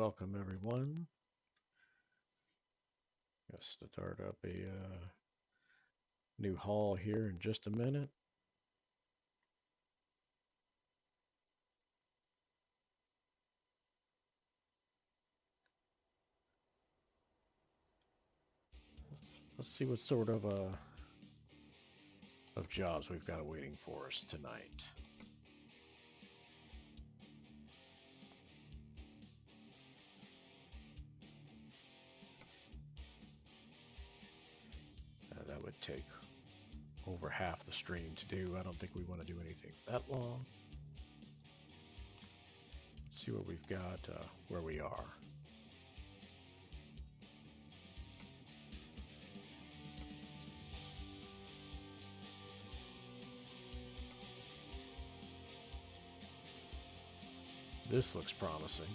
welcome everyone. Gonna start up a new haul here in just a minute. Let's see what sort of jobs we've got waiting for us tonight. That would take over half the stream to do. I don't think we want to do anything that long. Let's see what we've got, where we are. This looks promising.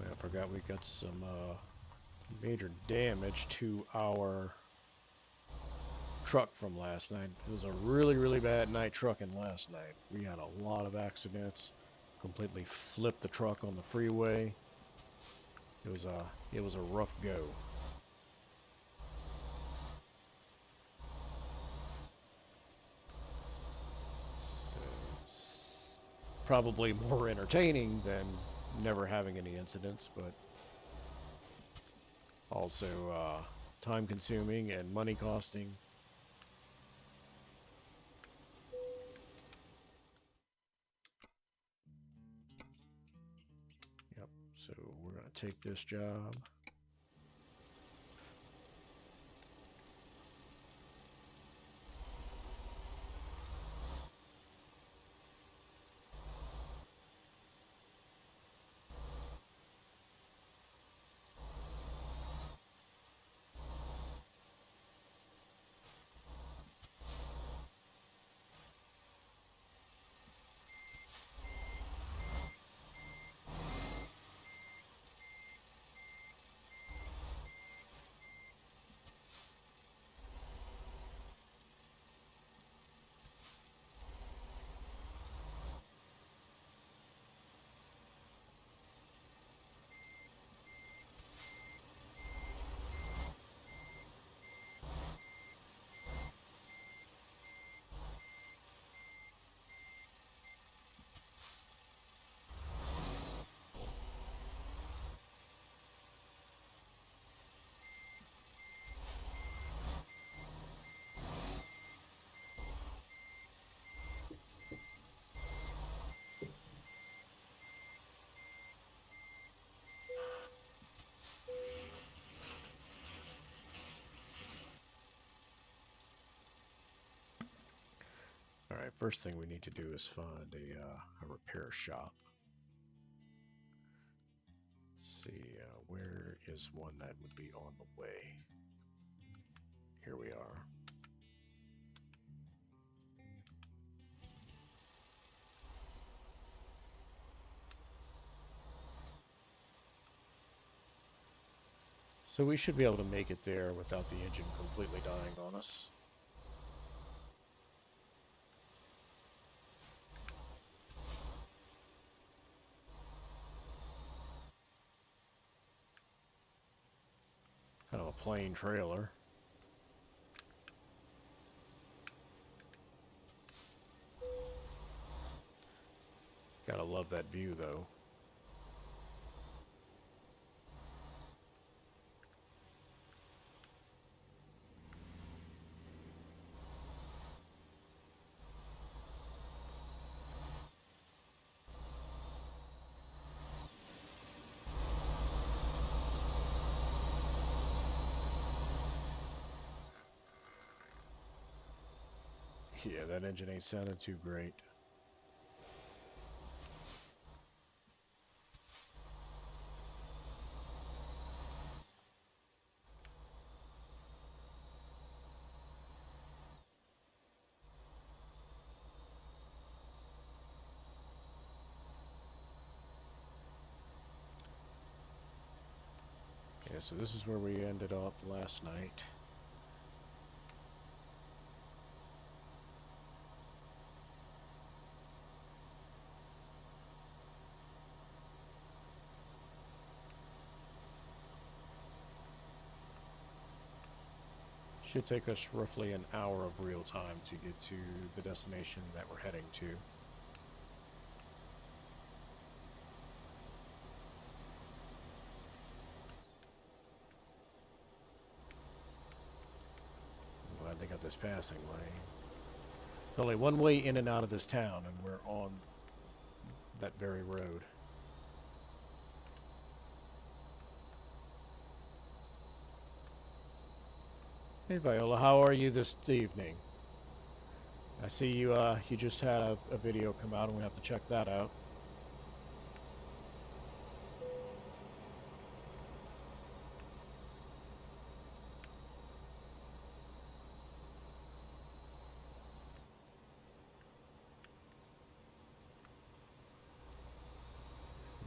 I forgot we got some major damage to our truck from last night. It was a really bad night trucking last night. We had a lot of accidents. Completely flipped the truck on the freeway. It was a rough go. So, probably more entertaining than never having any incidents, but also time consuming and money costing. Yep, so we're going to take this job. Alright, first thing we need to do is find a repair shop. Let's see, where is one that would be on the way? Here we are. So we should be able to make it there without the engine completely dying on us. Kind of a plain trailer. Gotta love that view though. Yeah, that engine ain't sounding too great. Yeah, so this is where we ended up last night. Should take us roughly an hour of real time to get to the destination that we're heading to. I'm glad they got this passing lane. There's only one way in and out of this town, and we're on that very road. Hey Viola, how are you this evening? I see you you just had a video come out and we have to check that out.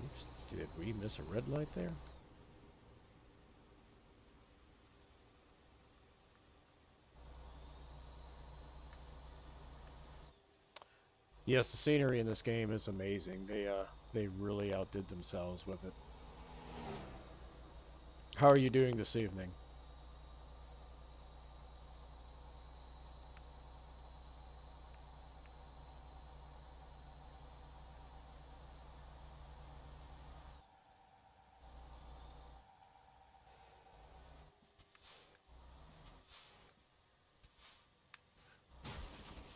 Oops, did we miss a red light there? Yes, the scenery in this game is amazing. They really outdid themselves with it. How are you doing this evening?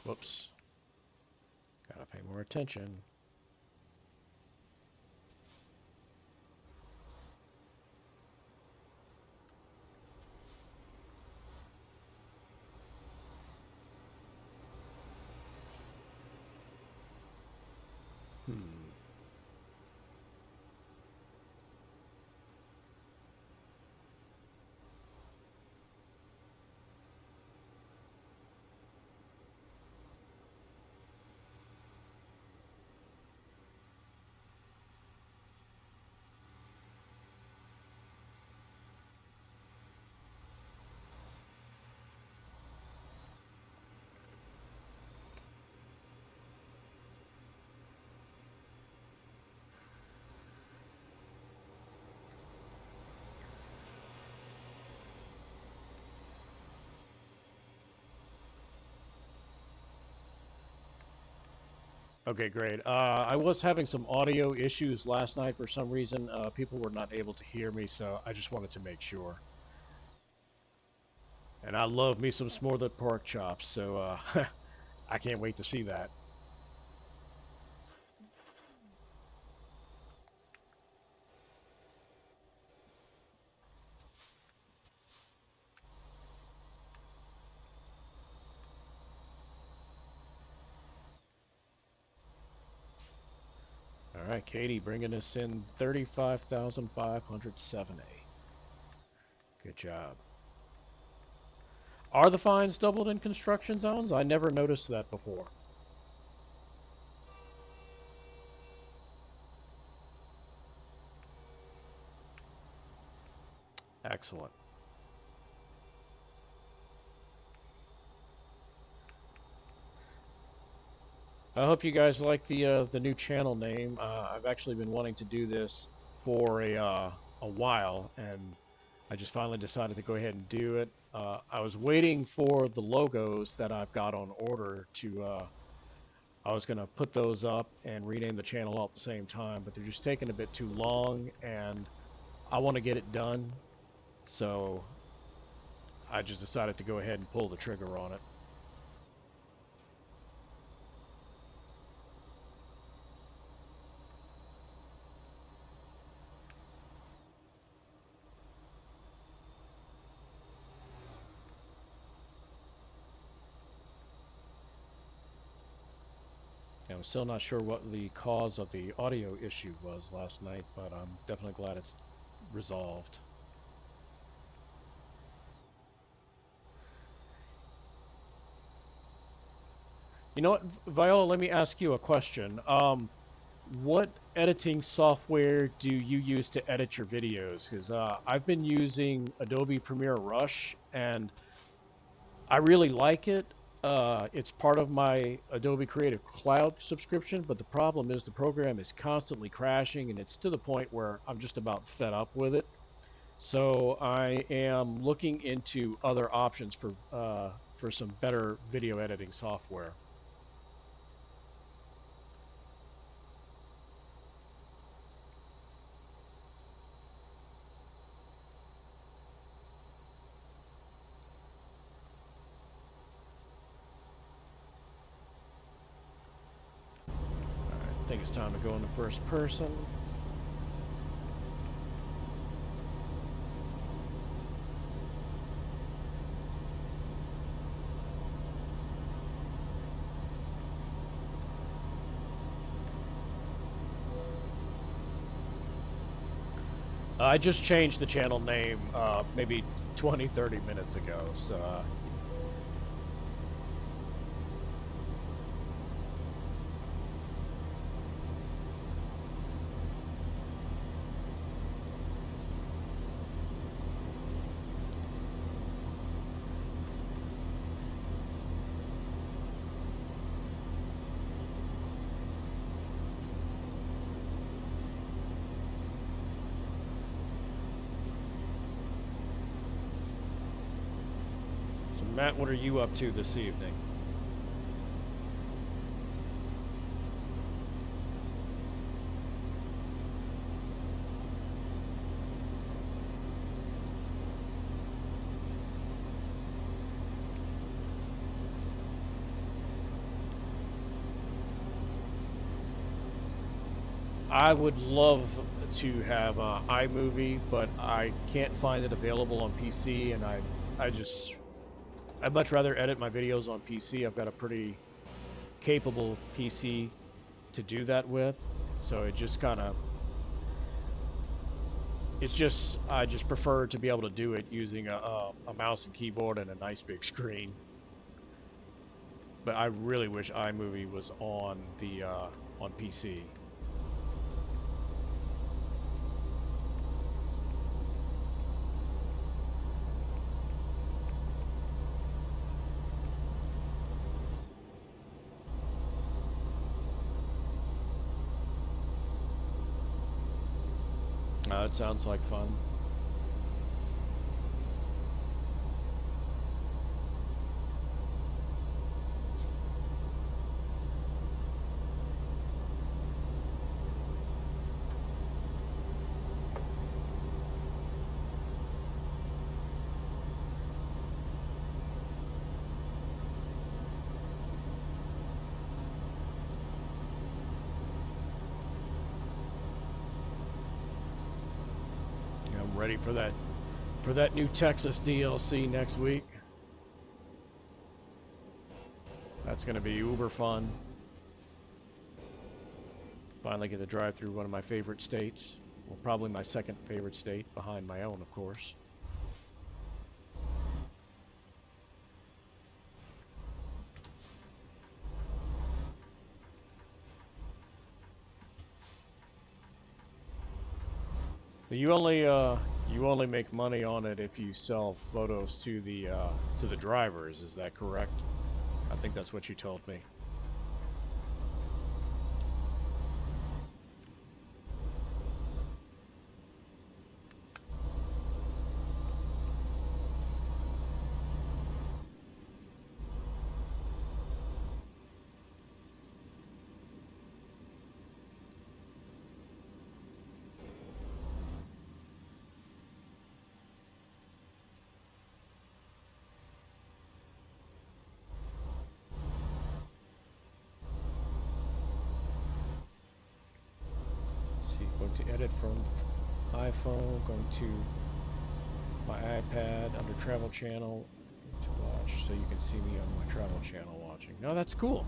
Whoops. Gotta pay more attention. Hmm. Okay, great. I was having some audio issues last night for some reason. People were not able to hear me, so I just wanted to make sure. And I love me some smothered pork chops, so I can't wait to see that. All right, Katie, bringing us in 35,507A. Good job. Are the fines doubled in construction zones? I never noticed that before. Excellent. I hope you guys like the new channel name. I've actually been wanting to do this for a while, and I just finally decided to go ahead and do it. I was waiting for the logos that I've got on order to. I was gonna put those up and rename the channel all at the same time, but they're just taking a bit too long, and I want to get it done. So I just decided to go ahead and pull the trigger on it. I'm still not sure what the cause of the audio issue was last night, but I'm definitely glad it's resolved. You know what, Viola, let me ask you a question. What editing software do you use to edit your videos? Because I've been using Adobe Premiere Rush, and I really like it. It's part of my Adobe Creative Cloud subscription, but the problem is the program is constantly crashing, and it's to the point where I'm just about fed up with it. So I am looking into other options for some better video editing software. I think it's time to go into first person. I just changed the channel name maybe 20-30 minutes ago, so Matt, what are you up to this evening? I would love to have iMovie, but I can't find it available on PC, and I'd much rather edit my videos on PC. I've got a pretty capable PC to do that with, so it just kind of, I just prefer to be able to do it using a mouse and keyboard and a nice big screen. But I really wish iMovie was on the on PC. It sounds like fun. Ready for that new Texas DLC next week. That's going to be uber fun. Finally get to drive through one of my favorite states. Well, probably my second favorite state, behind my own, of course. You only make money on it if you sell photos to the drivers. Is that correct? I think that's what you told me. Going to edit from iPhone, going to my iPad under travel channel to watch, so you can see me on my travel channel watching. No, that's cool.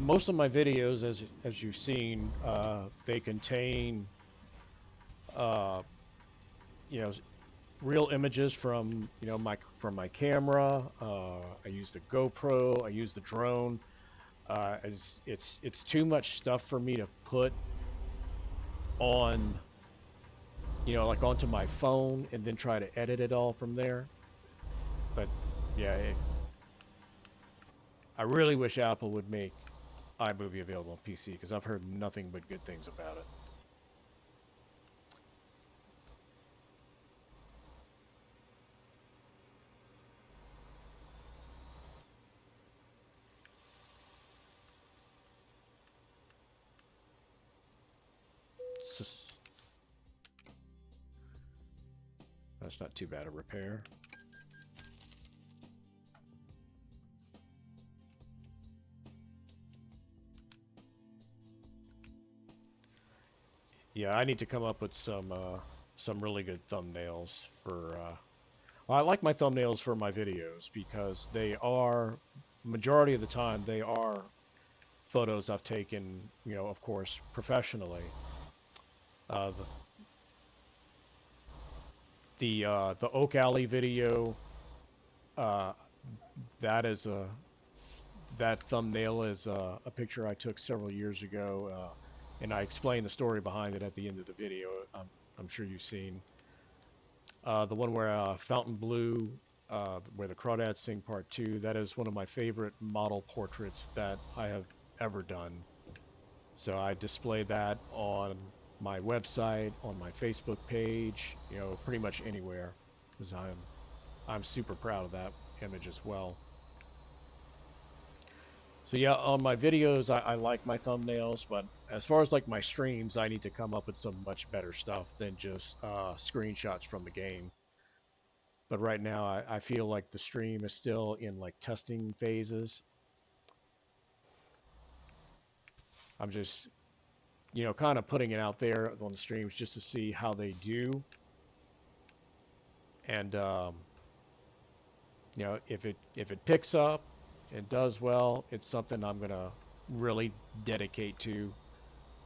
most of my videos, as you've seen, they contain, you know, real images from, you know, from my camera. I use the GoPro. I use the drone. It's too much stuff for me to put on, you know, like onto my phone and then try to edit it all from there. But yeah, I really wish Apple would make iMovie available on PC, because I've heard nothing but good things about it. That's not too bad a repair. Yeah, I need to come up with some really good thumbnails for. Well, I like my thumbnails for my videos because they are, majority of the time, they are photos I've taken, you know, of course, professionally. The Oak Alley video, that thumbnail is a picture I took several years ago, and I explain the story behind it at the end of the video. I'm sure you've seen the one where Fountain Blue, where the Crawdads sing Part 2. That is one of my favorite model portraits that I have ever done. So I display that on my website, on my Facebook page, you know, pretty much anywhere, because I'm super proud of that image as well. So yeah, on my videos, I like my thumbnails, but as far as like my streams, I need to come up with some much better stuff than just screenshots from the game. But right now, I feel like the stream is still in like testing phases. I'm just, you know, kind of putting it out there on the streams just to see how they do. And, you know, if it picks up and does well, it's something I'm going to really dedicate to.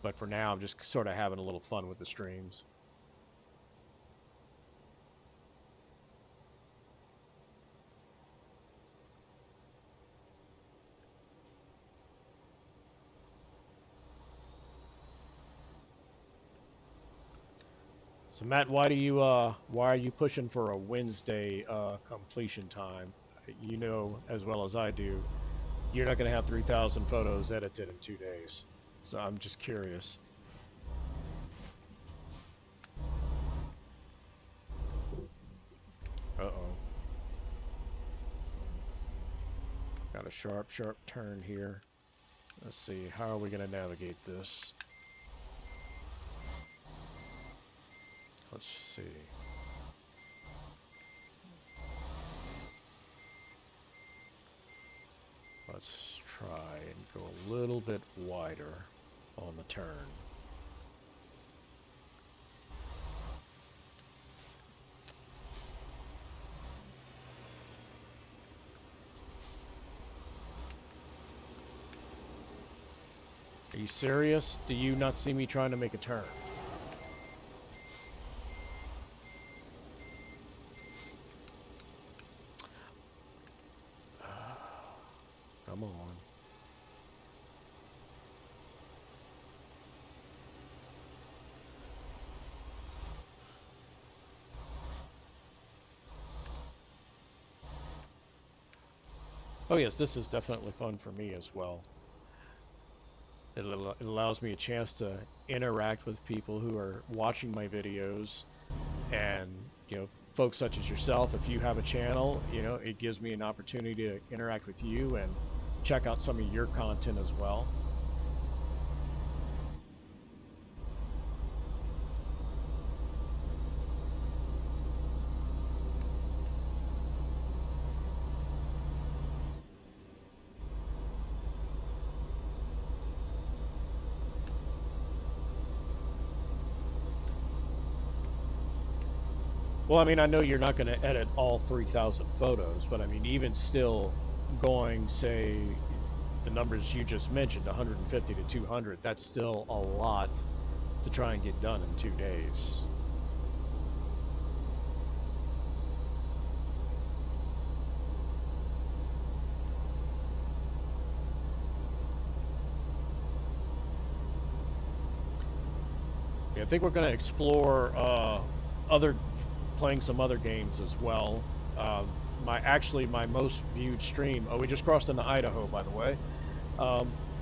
But for now, I'm just sort of having a little fun with the streams. So Matt, why are you pushing for a Wednesday completion time? You know as well as I do, you're not going to have 3,000 photos edited in 2 days. So I'm just curious. Uh-oh. Got a sharp turn here. Let's see, how are we going to navigate this? Let's see. Let's try and go a little bit wider on the turn. Are you serious? Do you not see me trying to make a turn? Come on. Oh yes, this is definitely fun for me as well. It allows me a chance to interact with people who are watching my videos, and you know, folks such as yourself, if you have a channel, you know, it gives me an opportunity to interact with you and check out some of your content as well. Well, I mean, I know you're not going to edit all 3,000 photos, but I mean, even still going, say, the numbers you just mentioned, 150 to 200, that's still a lot to try and get done in 2 days. Yeah, I think we're going to explore playing some other games as well. My most viewed stream. Oh, we just crossed into Idaho, by the way.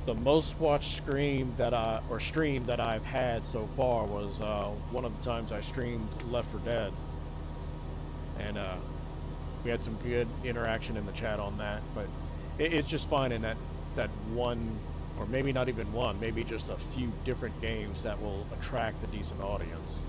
The most watched stream that I've had so far was one of the times I streamed Left 4 Dead, and we had some good interaction in the chat on that. But it's just finding that one, or maybe not even one, maybe just a few different games that will attract a decent audience.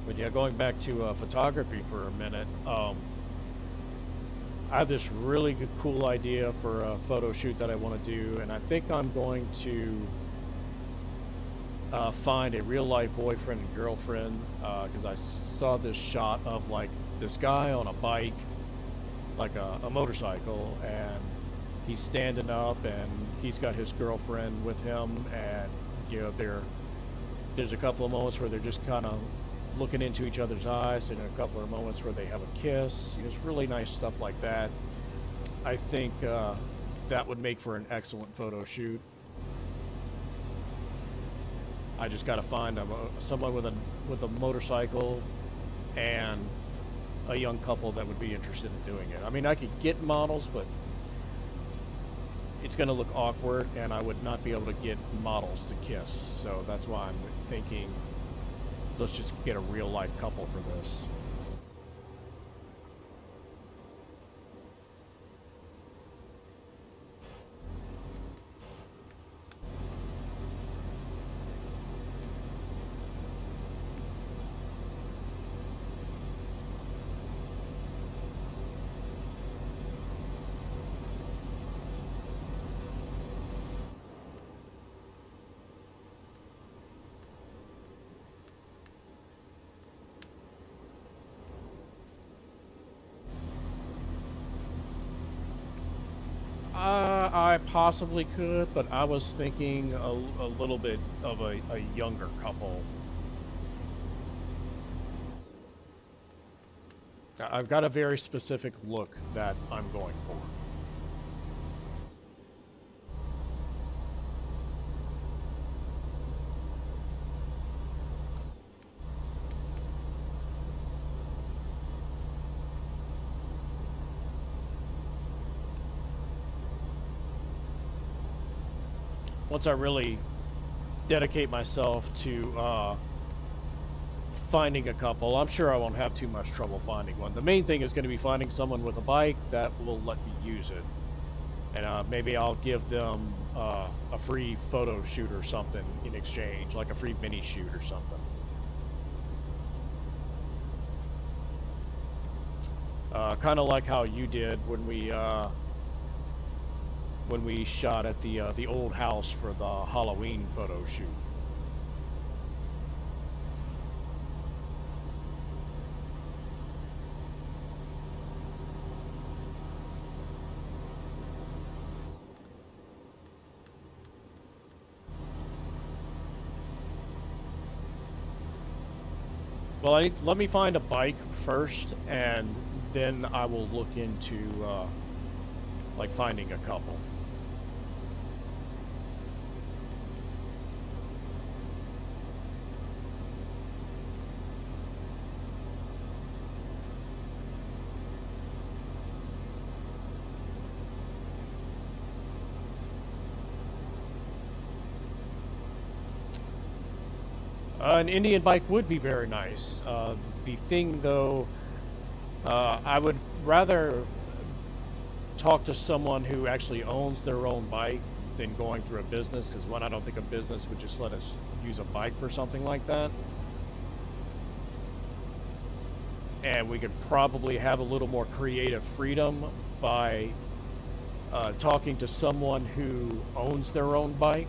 But yeah, going back to photography for a minute, I have this really cool idea for a photo shoot that I want to do, and I think I'm going to find a real-life boyfriend and girlfriend, because I saw this shot of like this guy on a bike, like a motorcycle, and he's standing up, and he's got his girlfriend with him, and you know there's a couple of moments where they're just kind of looking into each other's eyes, and a couple of moments where they have a kiss. It's really nice stuff like that. I think that would make for an excellent photo shoot. I just got to find someone with a motorcycle and a young couple that would be interested in doing it. I mean, I could get models, but it's going to look awkward, and I would not be able to get models to kiss. So that's why I'm thinking, let's just get a real-life couple for this. I possibly could, but I was thinking a little bit of a younger couple. I've got a very specific look that I'm going for. Once I really dedicate myself to finding a couple, I'm sure I won't have too much trouble finding one. The main thing is going to be finding someone with a bike that will let me use it. And maybe I'll give them a free photo shoot or something in exchange, like a free mini shoot or something. Kind of like how you did when we shot at the old house for the Halloween photo shoot. Well, let me find a bike first, and then I will look into like finding a couple. An Indian bike would be very nice. The thing, though, I would rather talk to someone who actually owns their own bike than going through a business, because one, I don't think a business would just let us use a bike for something like that. And we could probably have a little more creative freedom by talking to someone who owns their own bike.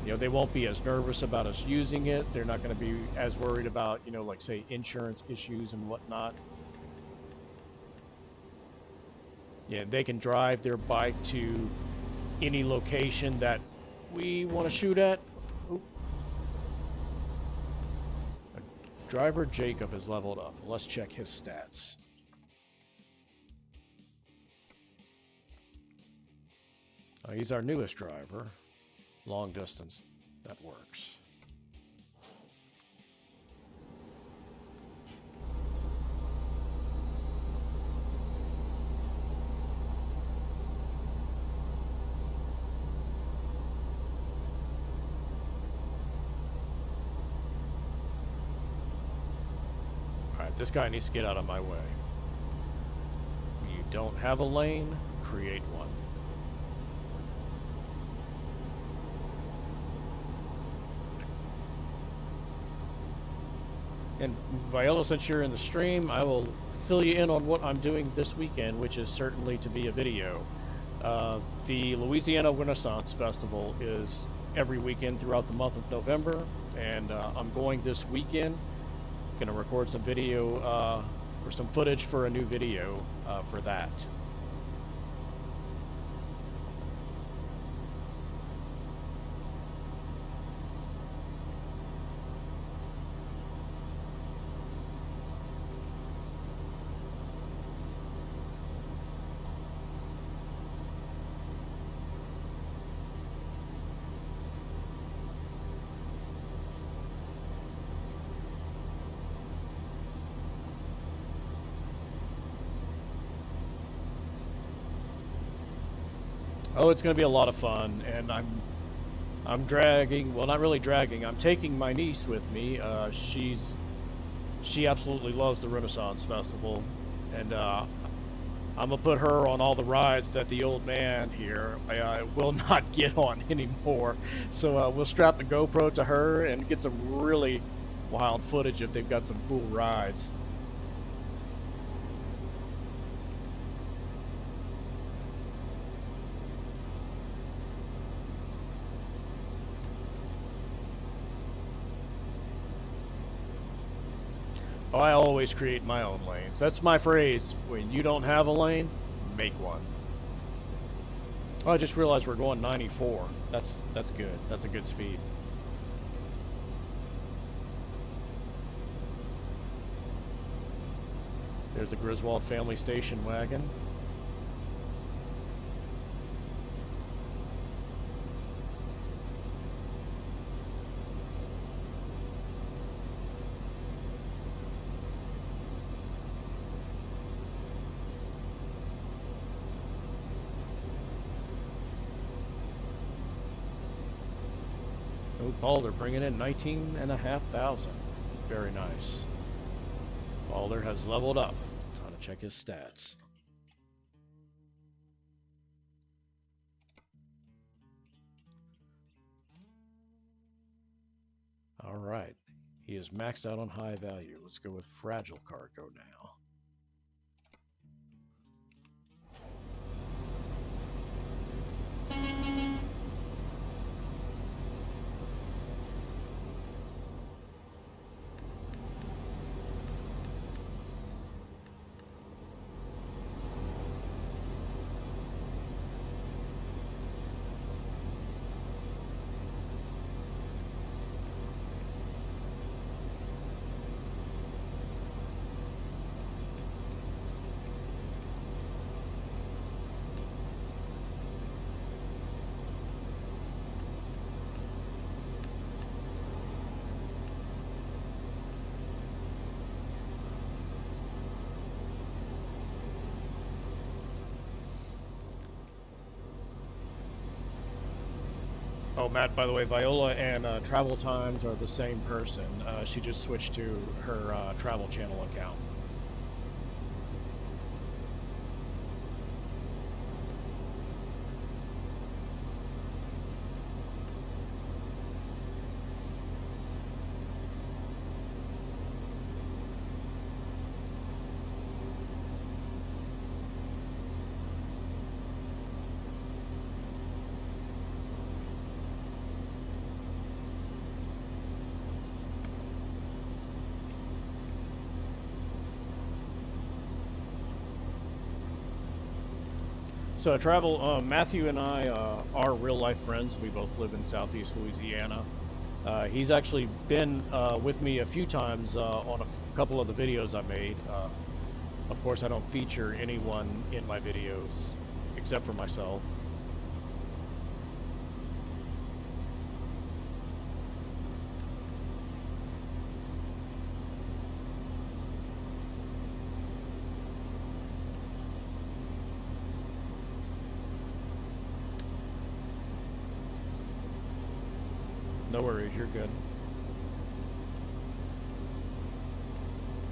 You know, they won't be as nervous about us using it. They're not going to be as worried about, you know, like say insurance issues and whatnot. Yeah, they can drive their bike to any location that we want to shoot at. Oop. Driver Jacob is leveled up. Let's check his stats. He's our newest driver. Long distance, that works. Alright, this guy needs to get out of my way. You don't have a lane, create one. And Viola, since you're in the stream, I will fill you in on what I'm doing this weekend, which is certainly to be a video. The Louisiana Renaissance Festival is every weekend throughout the month of November, and I'm going this weekend. Going to record some video, or some footage for a new video for that. Oh, it's going to be a lot of fun, and I'm dragging, well, not really dragging, I'm taking my niece with me. She absolutely loves the Renaissance Festival, and I'm going to put her on all the rides that the old man here will not get on anymore. So we'll strap the GoPro to her and get some really wild footage if they've got some cool rides. Oh, I always create my own lanes. That's my phrase. When you don't have a lane, make one. Oh, I just realized we're going 94. That's good. That's a good speed. There's the Griswold family station wagon. Balder bringing in 19,500. Very nice. Balder has leveled up. Time to check his stats. All right. He is maxed out on high value. Let's go with fragile cargo now. Oh, Matt, by the way, Viola and Travel Times are the same person. She just switched to her Travel Channel account. So Travel, Matthew and I are real life friends. We both live in Southeast Louisiana. He's actually been with me a few times on a couple of the videos I made. Of course, I don't feature anyone in my videos except for myself. No worries, you're good.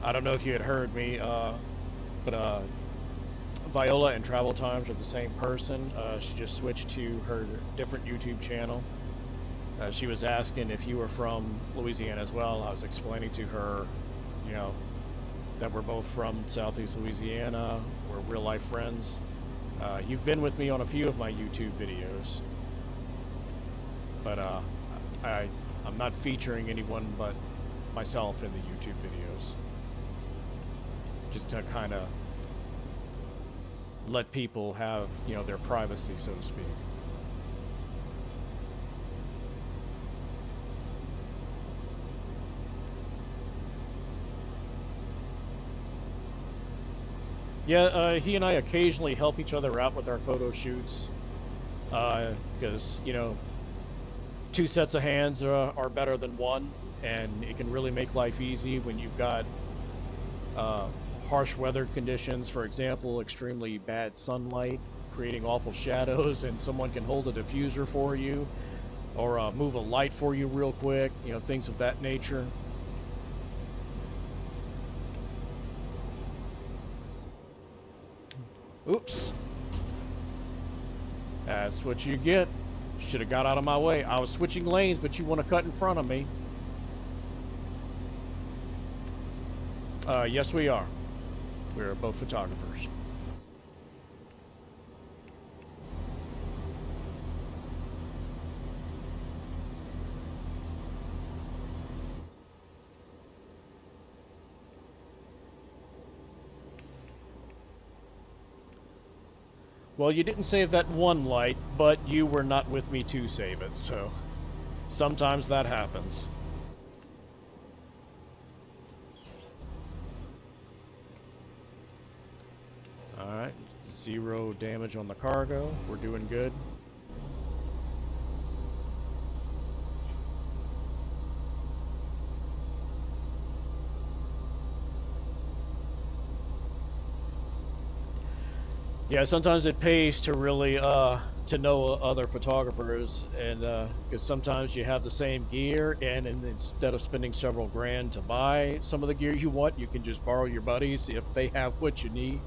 I don't know if you had heard me, but Viola and Travel Times are the same person. She just switched to her different YouTube channel. She was asking if you were from Louisiana as well. I was explaining to her, you know, that we're both from Southeast Louisiana. We're real life friends. You've been with me on a few of my YouTube videos, but I'm not featuring anyone but myself in the YouTube videos. Just to kind of let people have, you know, their privacy, so to speak. Yeah, he and I occasionally help each other out with our photo shoots, because, you know, two sets of hands are better than one, and it can really make life easy when you've got harsh weather conditions. For example, extremely bad sunlight creating awful shadows, and someone can hold a diffuser for you or move a light for you real quick, you know, things of that nature. Oops. That's what you get. Should have got out of my way. I was switching lanes, but you want to cut in front of me. Yes, we are. We're both photographers. Well, you didn't save that one light, but you were not with me to save it, so sometimes that happens. Alright, 0 damage on the cargo. We're doing good. Yeah, sometimes it pays to really to know other photographers, and because sometimes you have the same gear, and instead of spending several grand to buy some of the gear you want, you can just borrow your buddies if they have what you need.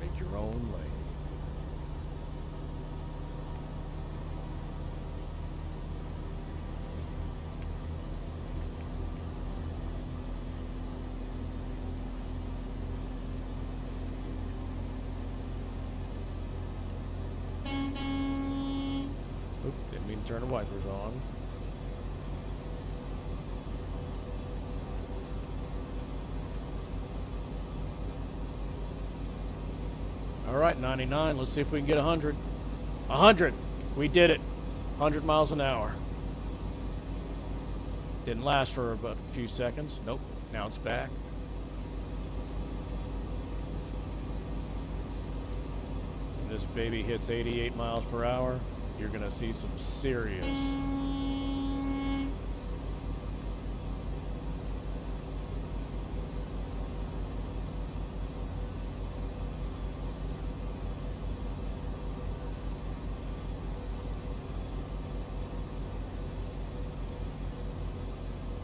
Make your own lane. Oop, didn't mean to turn the wipers on. All right, 99. Let's see if we can get 100. 100. We did it. 100 miles an hour. Didn't last for about a few seconds. Nope. Now it's back. When this baby hits 88 miles per hour, you're going to see some serious.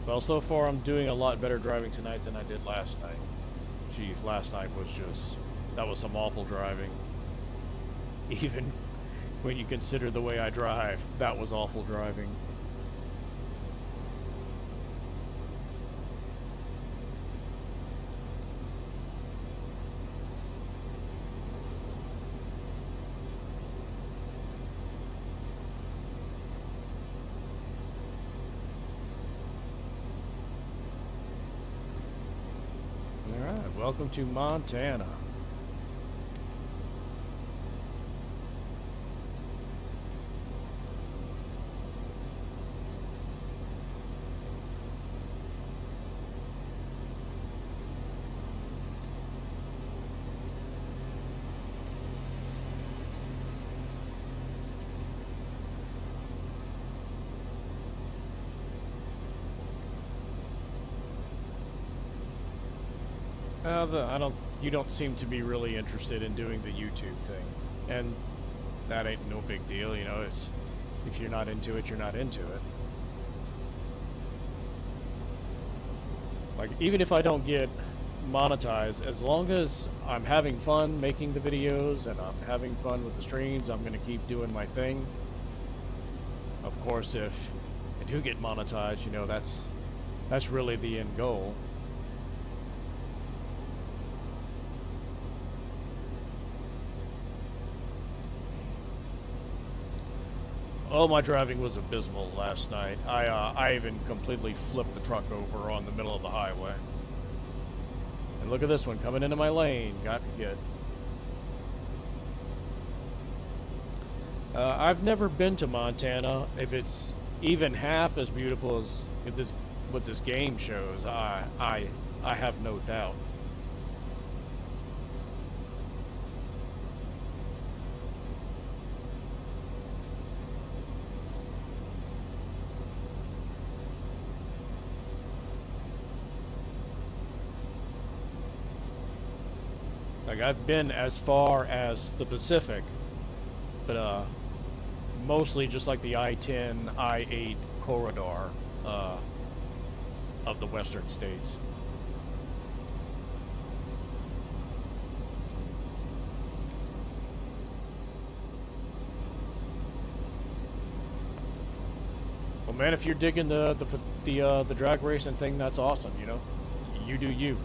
Well, so far I'm doing a lot better driving tonight than I did last night. Jeez, last night was just, that was some awful driving. Even when you consider the way I drive, that was awful driving. Welcome to Montana. You don't seem to be really interested in doing the YouTube thing, and that ain't no big deal, you know. It's if you're not into it, you're not into it. Like, even if I don't get monetized, as long as I'm having fun making the videos and I'm having fun with the streams, I'm gonna keep doing my thing. Of course, if I do get monetized, you know, that's really the end goal. Oh, my driving was abysmal last night. I even completely flipped the truck over on the middle of the highway. And look at this one coming into my lane. Got me good. I've never been to Montana. If it's even half as beautiful as what this game shows, I have no doubt. Like, I've been as far as the Pacific, but mostly just like the I-10, I-8 corridor of the western states. Well, man, if you're digging the drag racing thing, that's awesome. You know, you do you.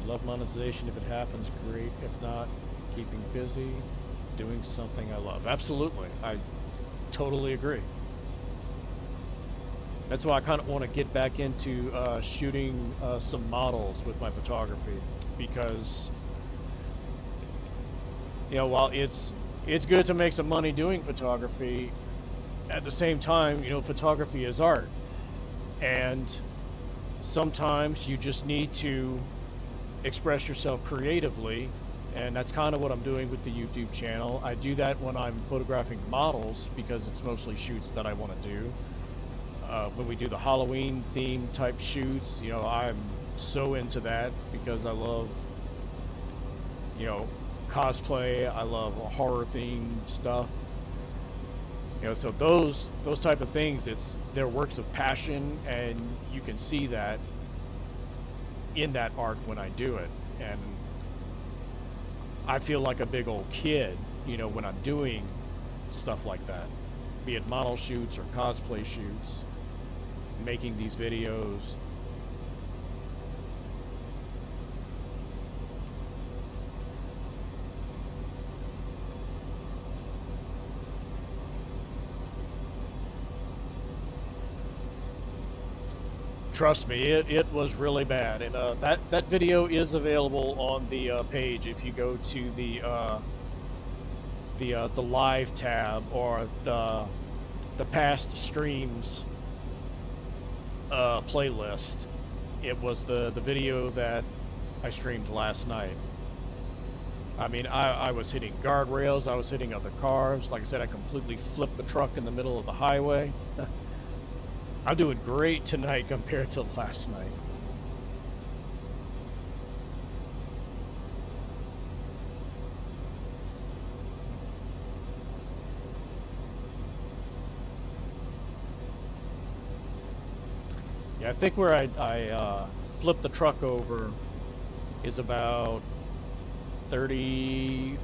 Love monetization if it happens, great. If not, keeping busy, doing something I love. Absolutely, I totally agree. That's why I kind of want to get back into shooting some models with my photography, because, you know, while it's good to make some money doing photography, at the same time, you know, photography is art, and sometimes you just need to express yourself creatively, and that's kind of what I'm doing with the YouTube channel. I do that when I'm photographing models, because it's mostly shoots that I want to do. When we do the Halloween theme type shoots, you know, I'm so into that because I love, you know, cosplay. I love horror themed stuff. You know, so those type of things, they're works of passion, and you can see that in that art when I do it. And I feel like a big old kid, you know, when I'm doing stuff like that, be it model shoots or cosplay shoots, making these videos. Trust me, it was really bad, and that video is available on the page if you go to the live tab or the past streams playlist. It was the video that I streamed last night. I mean, I was hitting guardrails, I was hitting other cars. Like I said, I completely flipped the truck in the middle of the highway. I'm doing great tonight compared to last night. Yeah, I think where I flipped the truck over is about 30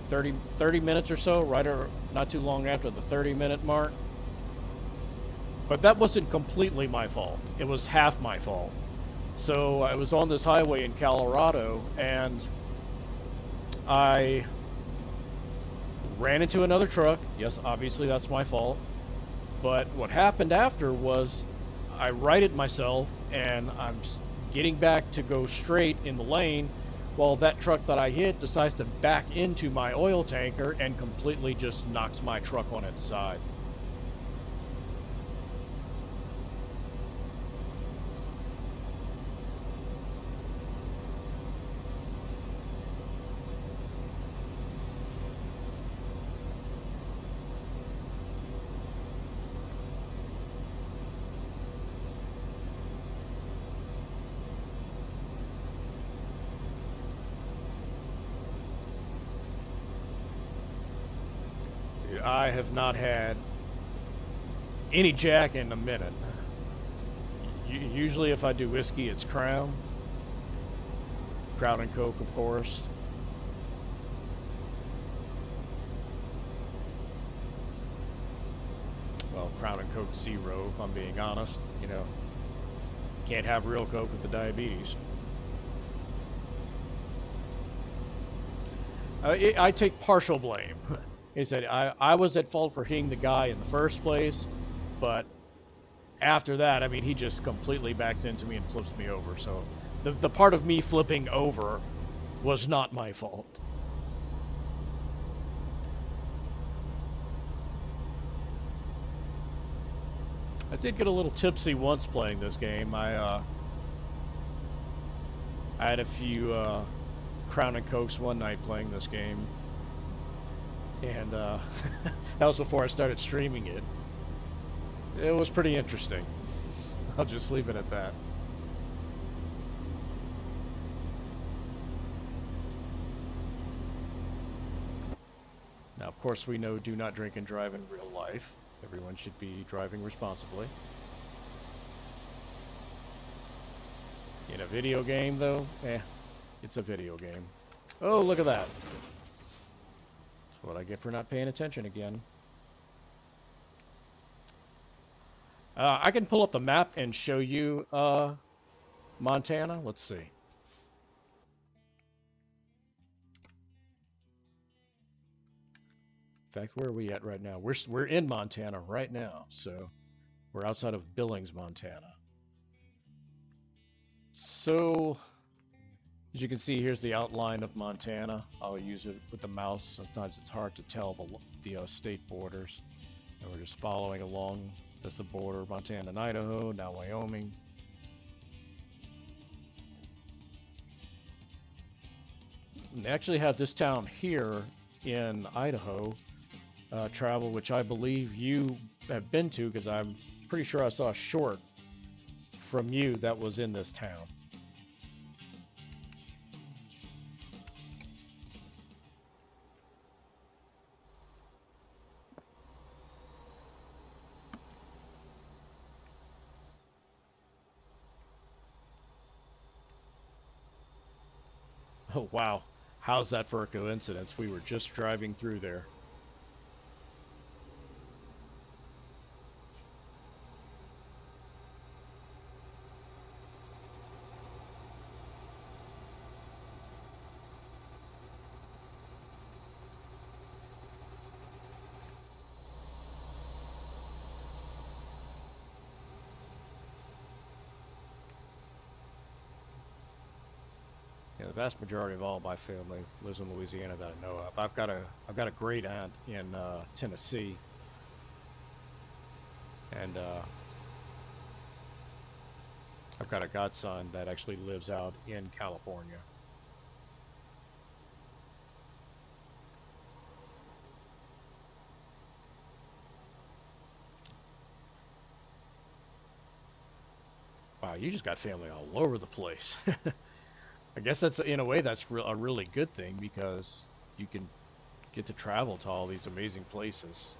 minutes or so, right, or not too long after the 30-minute mark. But that wasn't completely my fault. It was half my fault. So I was on this highway in Colorado, and I ran into another truck. Yes, obviously that's my fault. But what happened after was I righted myself and I'm getting back to go straight in the lane while that truck that I hit decides to back into my oil tanker and completely just knocks my truck on its side. I have not had any Jack in a minute. Usually if I do whiskey, it's Crown. Crown and Coke, of course. Well, Crown and Coke Zero, if I'm being honest. You know, can't have real Coke with the diabetes. I take partial blame. He said I was at fault for hitting the guy in the first place, but after that, I mean, he just completely backs into me and flips me over. So the part of me flipping over was not my fault. I did get a little tipsy once playing this game. I had a few Crown and Cokes one night playing this game. And that was before I started streaming it. It was pretty interesting. I'll just leave it at that. Now, of course, we know do not drink and drive in real life. Everyone should be driving responsibly. In a video game, though, it's a video game. Oh, look at that. That's what I get for not paying attention again. I can pull up the map and show you Montana. Let's see. In fact, where are we at right now? We're in Montana right now, so we're outside of Billings, Montana. So, as you can see, here's the outline of Montana. I'll use it with the mouse. Sometimes it's hard to tell the state borders. And we're just following along. That's the border, Montana and Idaho, now Wyoming. And they actually have this town here in Idaho, travel, which I believe you have been to, because I'm pretty sure I saw a short from you that was in this town. Oh, wow. How's that for a coincidence? We were just driving through there. Yeah, the vast majority of all my family lives in Louisiana that I know of. I've got a great aunt in Tennessee, and I've got a godson that actually lives out in California. Wow, you just got family all over the place. I guess that's, in a way, that's a really good thing, because you can get to travel to all these amazing places.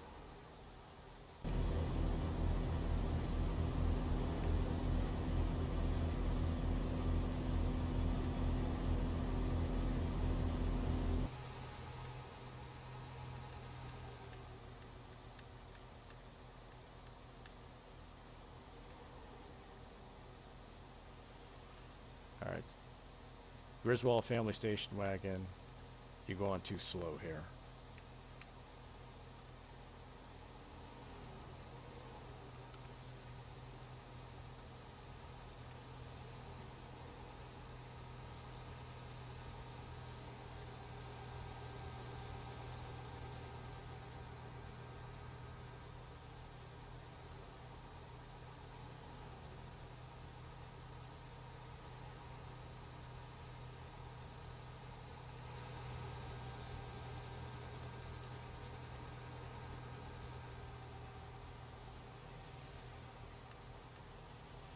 All right. Griswold family station wagon. You're going too slow here.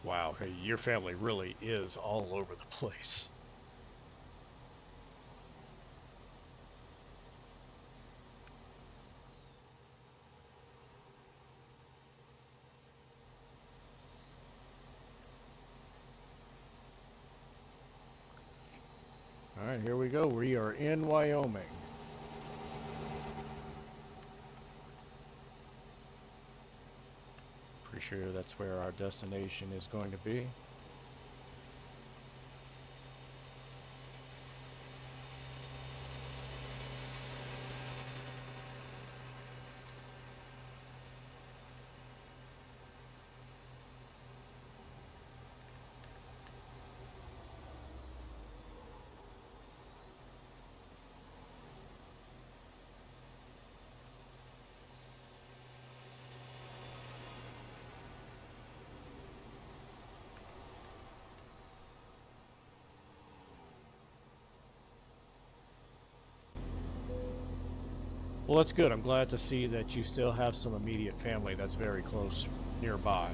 Wow, hey, your family really is all over the place. Alright, here we go. We are in Wyoming. Pretty sure that's where our destination is going to be. Well, that's good. I'm glad to see that you still have some immediate family that's very close nearby.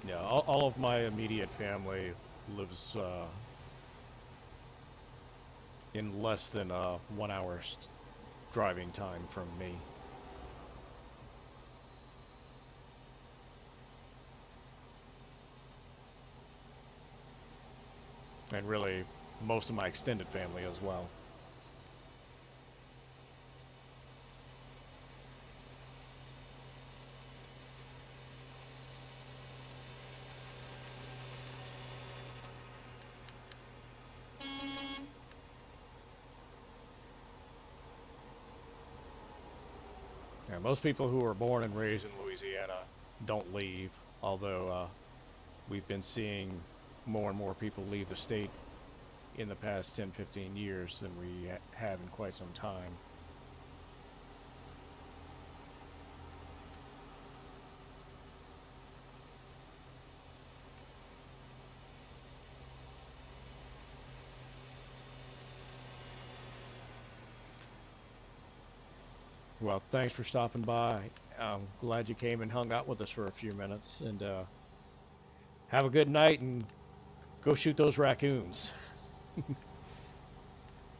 Yeah, all of my immediate family lives in less than 1 hour driving time from me. And really, most of my extended family as well. Yeah, most people who are born and raised in Louisiana don't leave, although we've been seeing more and more people leave the state in the past 10, 15 years than we have in quite some time. Well, thanks for stopping by. I'm glad you came and hung out with us for a few minutes, and have a good night and go shoot those raccoons.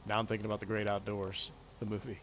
Now I'm thinking about The Great Outdoors, the movie.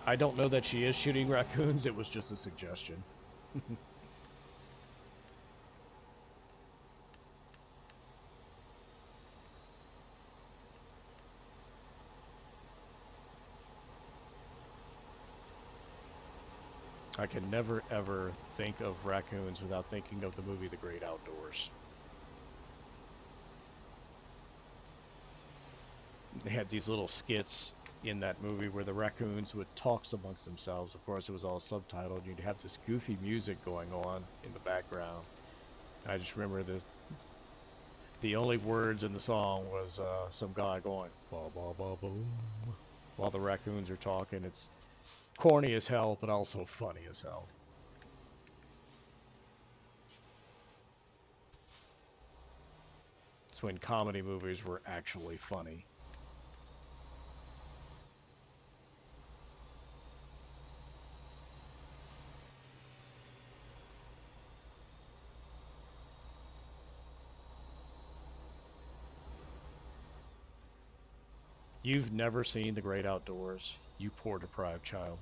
I don't know that she is shooting raccoons, it was just a suggestion. I can never ever think of raccoons without thinking of the movie The Great Outdoors. They had these little skits in that movie where the raccoons would talk amongst themselves. Of course, it was all subtitled. You'd have this goofy music going on in the background. I just remember the only words in the song was some guy going ba ba ba boom while the raccoons are talking. It's corny as hell, but also funny as hell. It's when comedy movies were actually funny. You've never seen The Great Outdoors, you poor deprived child.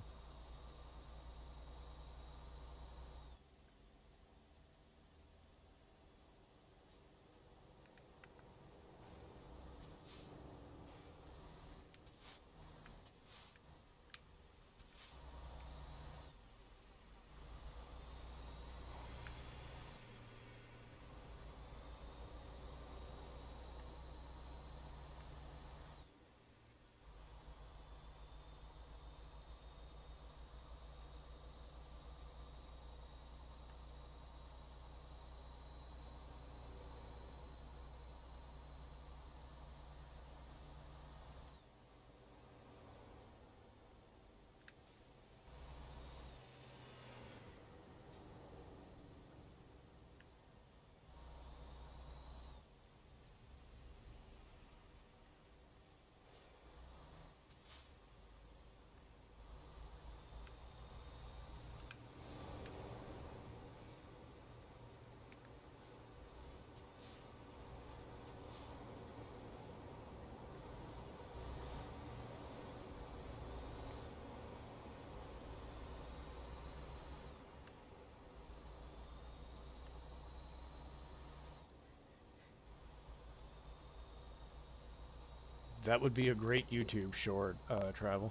That would be a great YouTube short, Travel.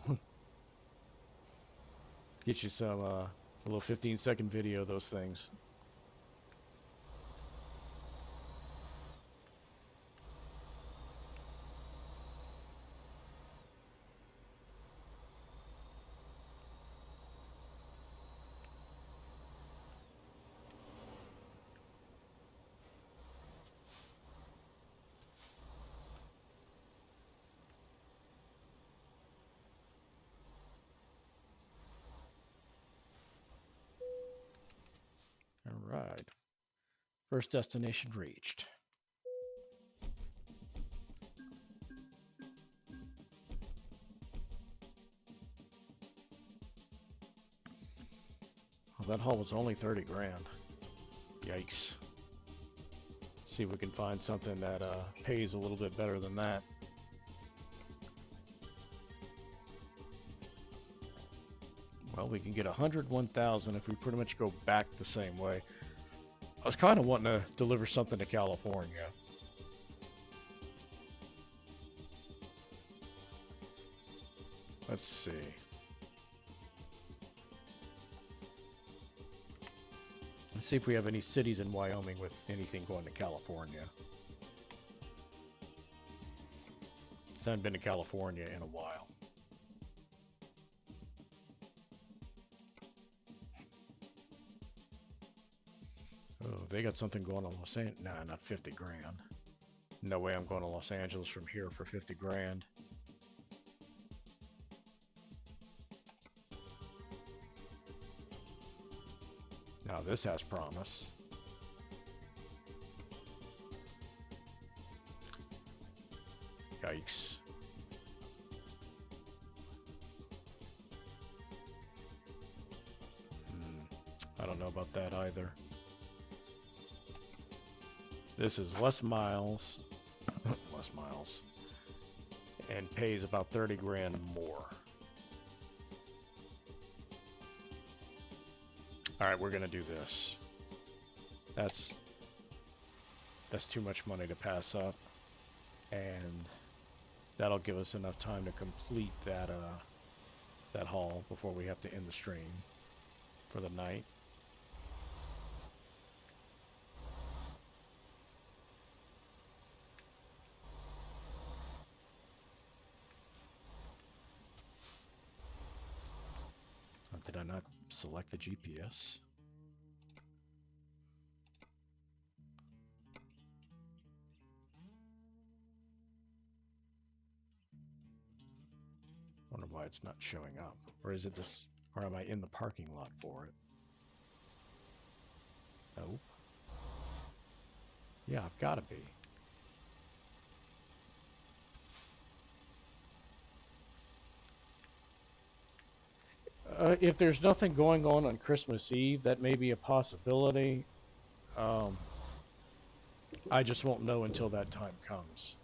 Get you some, a little 15-second video of those things. All right. First destination reached. Well, that haul was only 30 grand. Yikes. See if we can find something that pays a little bit better than that. Well, we can get 101,000 if we pretty much go back the same way. I was kind of wanting to deliver something to California. Let's see. Let's see if we have any cities in Wyoming with anything going to California. I haven't been to California in a while. Oh, they got something going on Los Angeles. Nah, not 50 grand. No way I'm going to Los Angeles from here for 50 grand. Now this has promise. Yikes. I don't know about that either. This is less miles, and pays about 30 grand more. All right, we're gonna do this. That's too much money to pass up, and that'll give us enough time to complete that that haul before we have to end the stream for the night. Did I not select the GPS? Wonder why it's not showing up. Or is it this, or am I in the parking lot for it? Nope. Yeah, I've got to be. If there's nothing going on Christmas Eve, that may be a possibility. I just won't know until that time comes.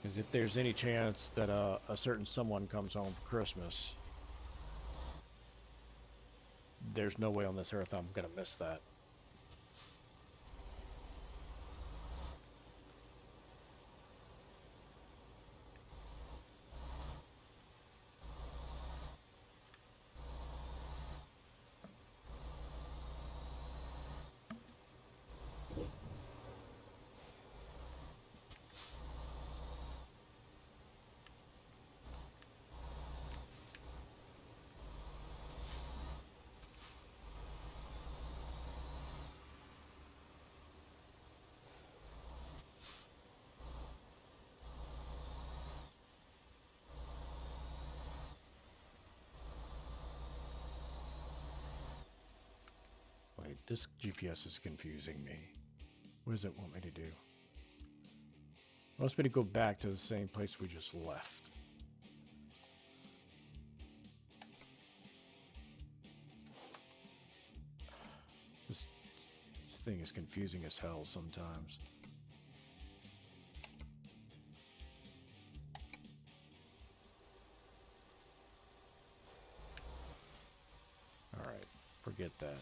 Because if there's any chance that a certain someone comes home for Christmas, there's no way on this earth I'm going to miss that. Wait, this GPS is confusing me. What does it want me to do? It wants me to go back to the same place we just left. This thing is confusing as hell sometimes. Alright, forget that.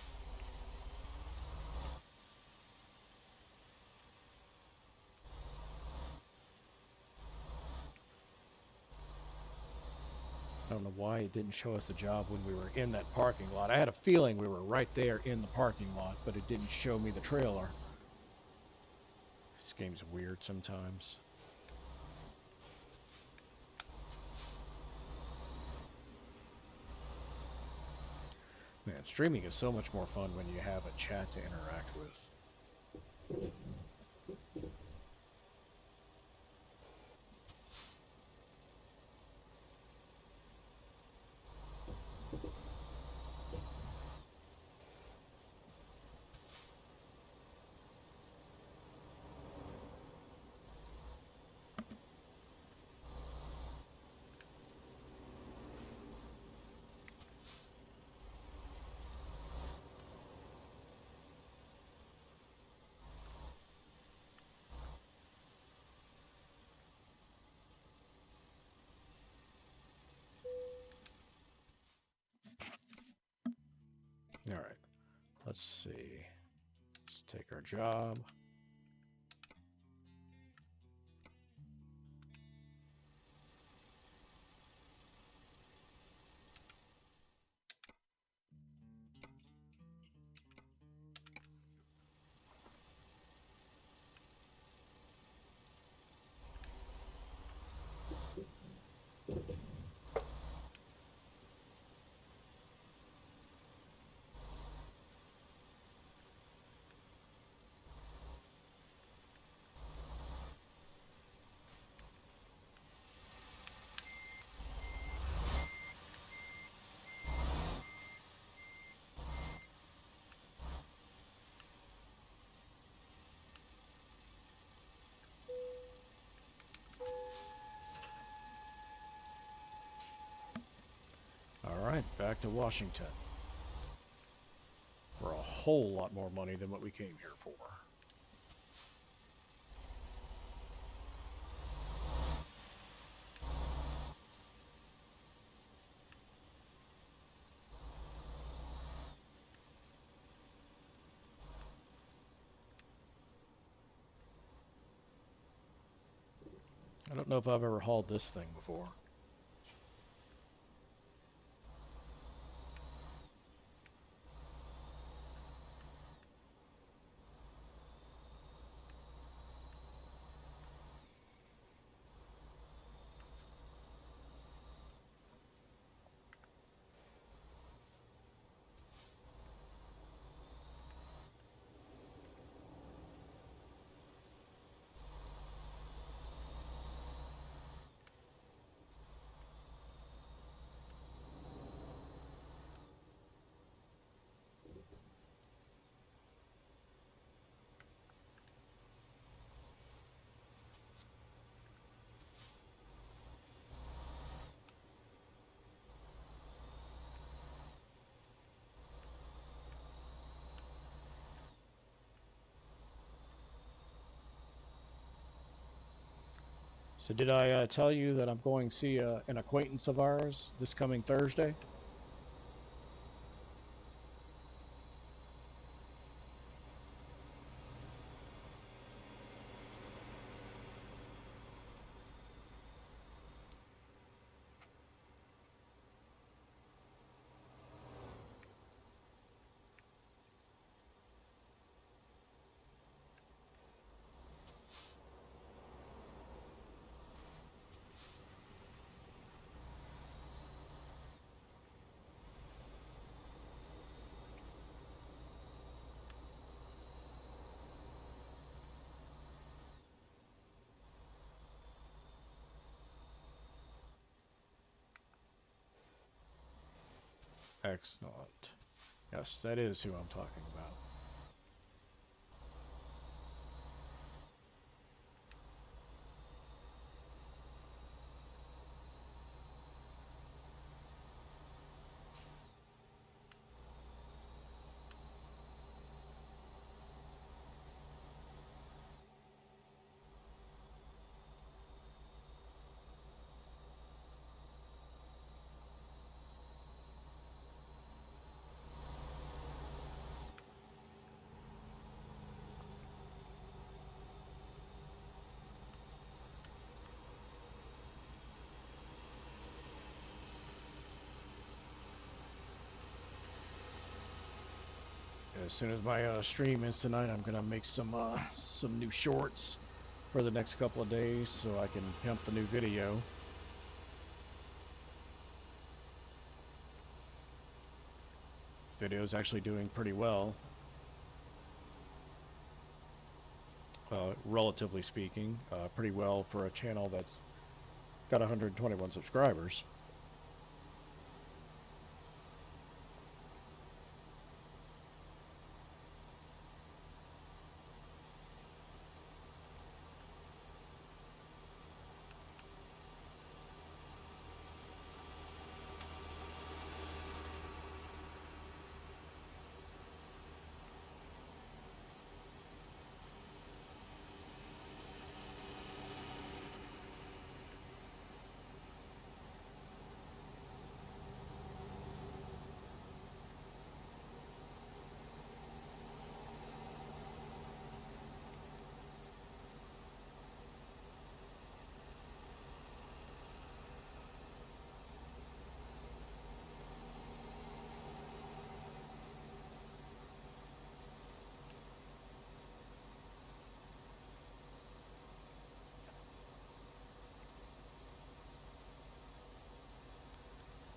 I don't know why it didn't show us the job when we were in that parking lot. I had a feeling we were right there in the parking lot, but it didn't show me the trailer. This game's weird sometimes. Man, streaming is so much more fun when you have a chat to interact with. All right, let's see. Let's take our job. All right, back to Washington. For a whole lot more money than what we came here for. I don't know if I've ever hauled this thing before. So did I tell you that I'm going to see an acquaintance of ours this coming Thursday? Excellent. Yes, that is who I'm talking about. As soon as my stream ends tonight, I'm gonna make some new shorts for the next couple of days so I can pimp the new video. Video's actually doing pretty well, relatively speaking, pretty well for a channel that's got 121 subscribers.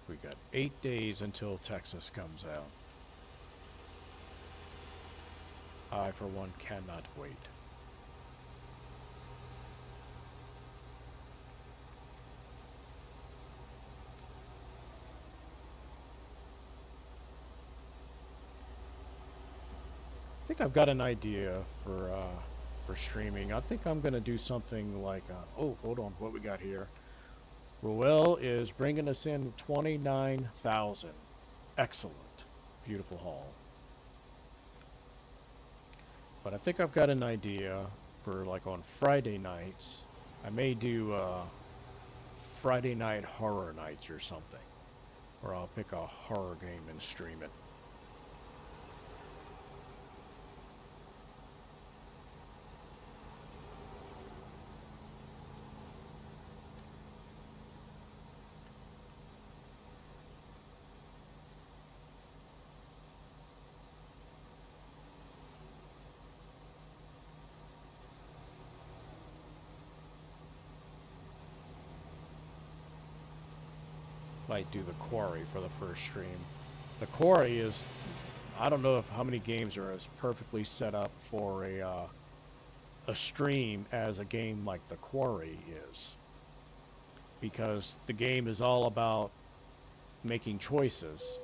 We got 8 days until Texas comes out. I, for one, cannot wait. I think I've got an idea for streaming. I think I'm gonna do something like, oh, hold on, what we got here? Ruel is bringing us in 29,000. Excellent. Beautiful haul. But I think I've got an idea for, like, on Friday nights. I may do Friday night horror nights or something. Or I'll pick a horror game and stream it. Might do the Quarry for the first stream. The Quarry is, I don't know if how many games are as perfectly set up for a stream as a game like the Quarry is, because the game is all about making choices,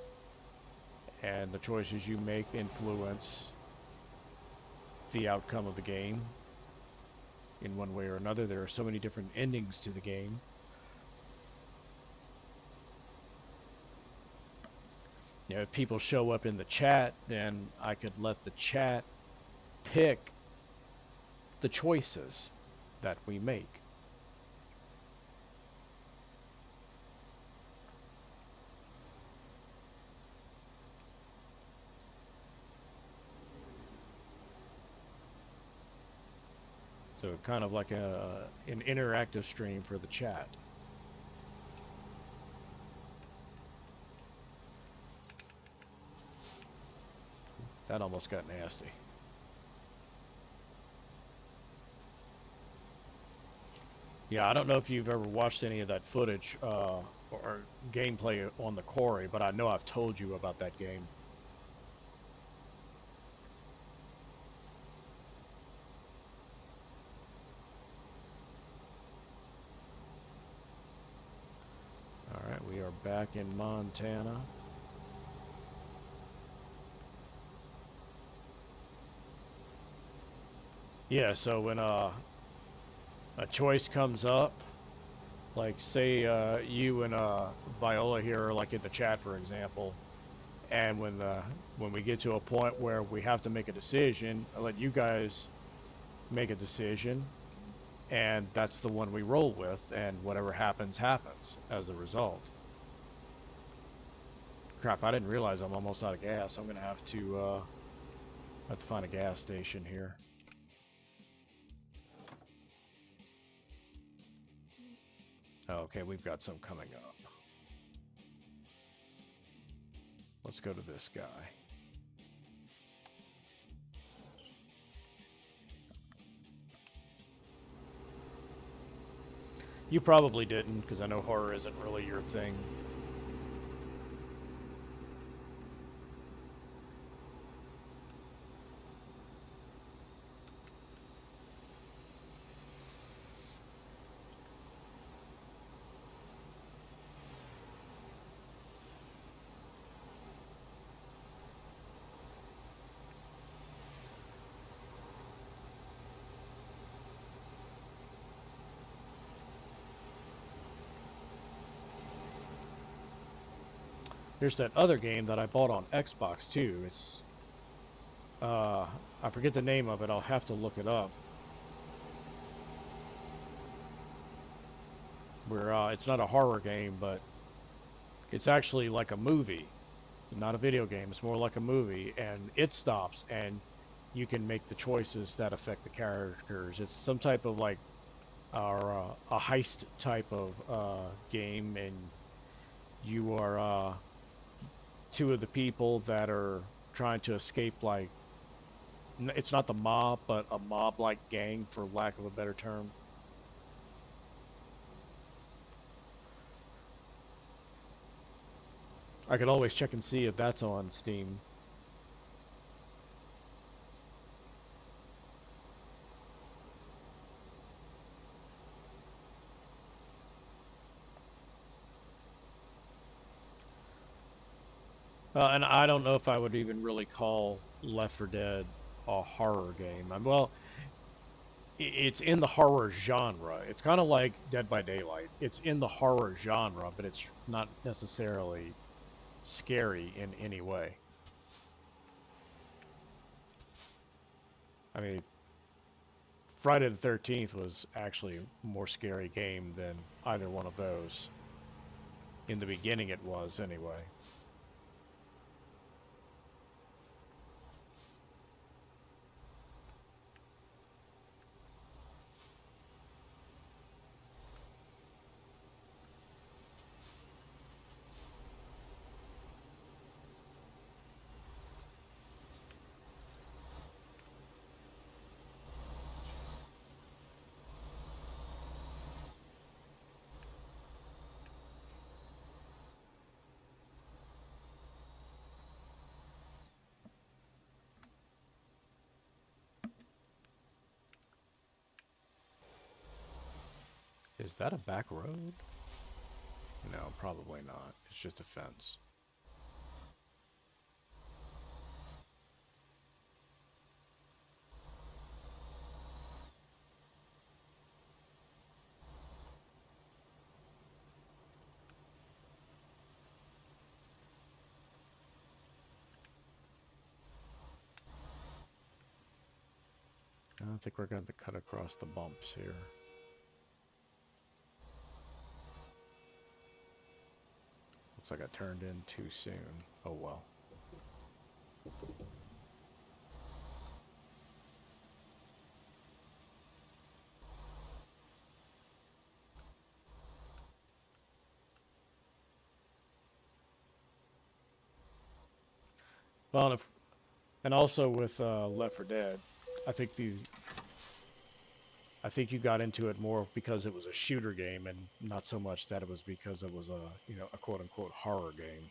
and the choices you make influence the outcome of the game in one way or another. There are so many different endings to the game. You know, if people show up in the chat, then I could let the chat pick the choices that we make. So kind of like an interactive stream for the chat. That almost got nasty. Yeah, I don't know if you've ever watched any of that footage or gameplay on the Quarry, but I know I've told you about that game. Alright, we are back in Montana. Yeah, so when a choice comes up, like say you and Viola here are like in the chat, for example, and when we get to a point where we have to make a decision, I let you guys make a decision, and that's the one we roll with, and whatever happens, happens as a result. Crap, I didn't realize I'm almost out of gas. I'm gonna have to find a gas station here. Okay, we've got some coming up. Let's go to this guy. You probably didn't, because I know horror isn't really your thing. There's that other game that I bought on Xbox too. It's I forget the name of it. I'll have to look it up. Where it's not a horror game, but it's actually like a movie, not a video game. It's more like a movie, and it stops, and you can make the choices that affect the characters. It's some type of like a heist type of game, and you are two of the people that are trying to escape, like, it's not the mob, but a mob-like gang, for lack of a better term. I could always check and see if that's on Steam. And I don't know if I would even really call Left 4 Dead a horror game. Well, it's in the horror genre. It's kind of like Dead by Daylight. It's in the horror genre, but it's not necessarily scary in any way. I mean, Friday the 13th was actually a more scary game than either one of those. In the beginning it was, anyway. Is that a back road? No, probably not. It's just a fence. I don't think we're going to cut across the bumps here. Looks like I turned in too soon. Oh well. Well, and also with Left 4 Dead, I think you got into it more because it was a shooter game and not so much that it was because it was a quote unquote horror game.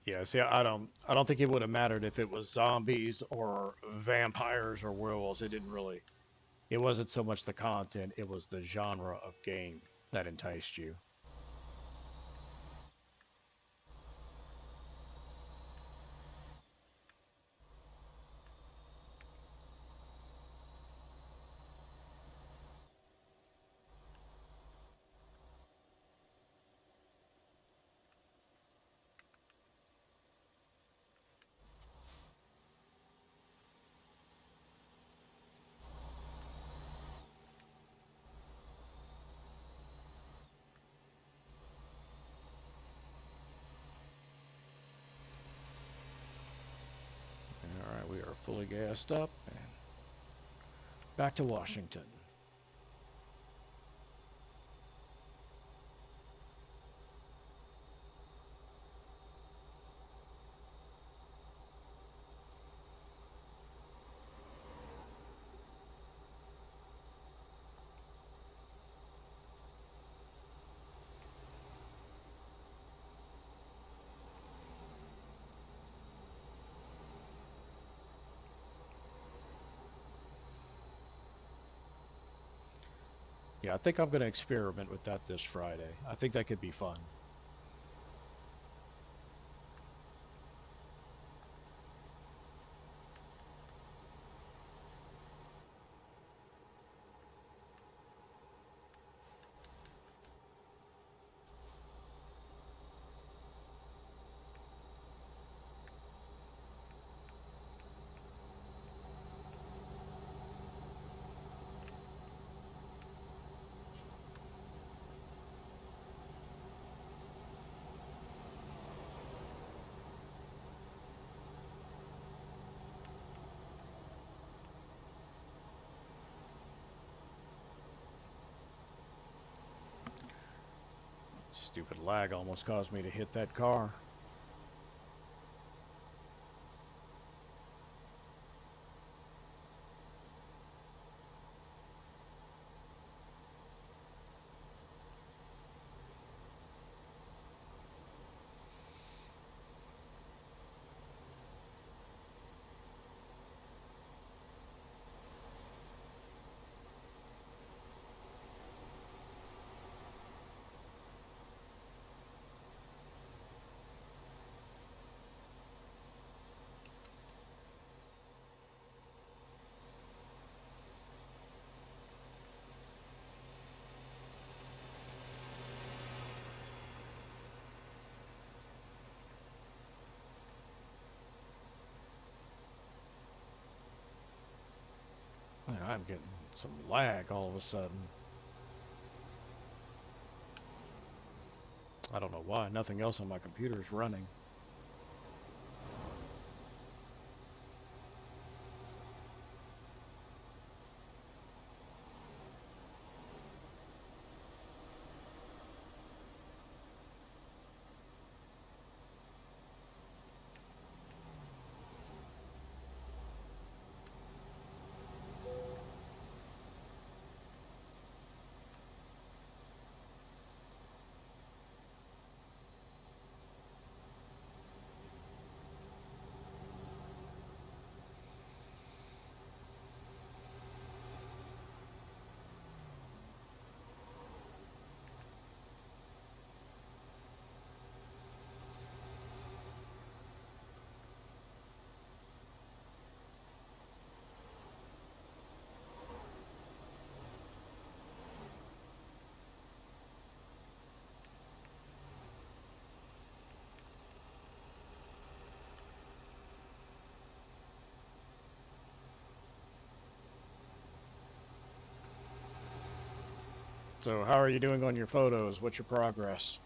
Yeah, see, I don't think it would have mattered if it was zombies or vampires or werewolves. It wasn't so much the content, it was the genre of game that enticed you. All right, we are fully gassed up and back to Washington. Yeah, I think I'm going to experiment with that this Friday. I think that could be fun. Stupid lag almost caused me to hit that car. I'm getting some lag all of a sudden. I don't know why. Nothing else on my computer is running. So how are you doing on your photos? What's your progress?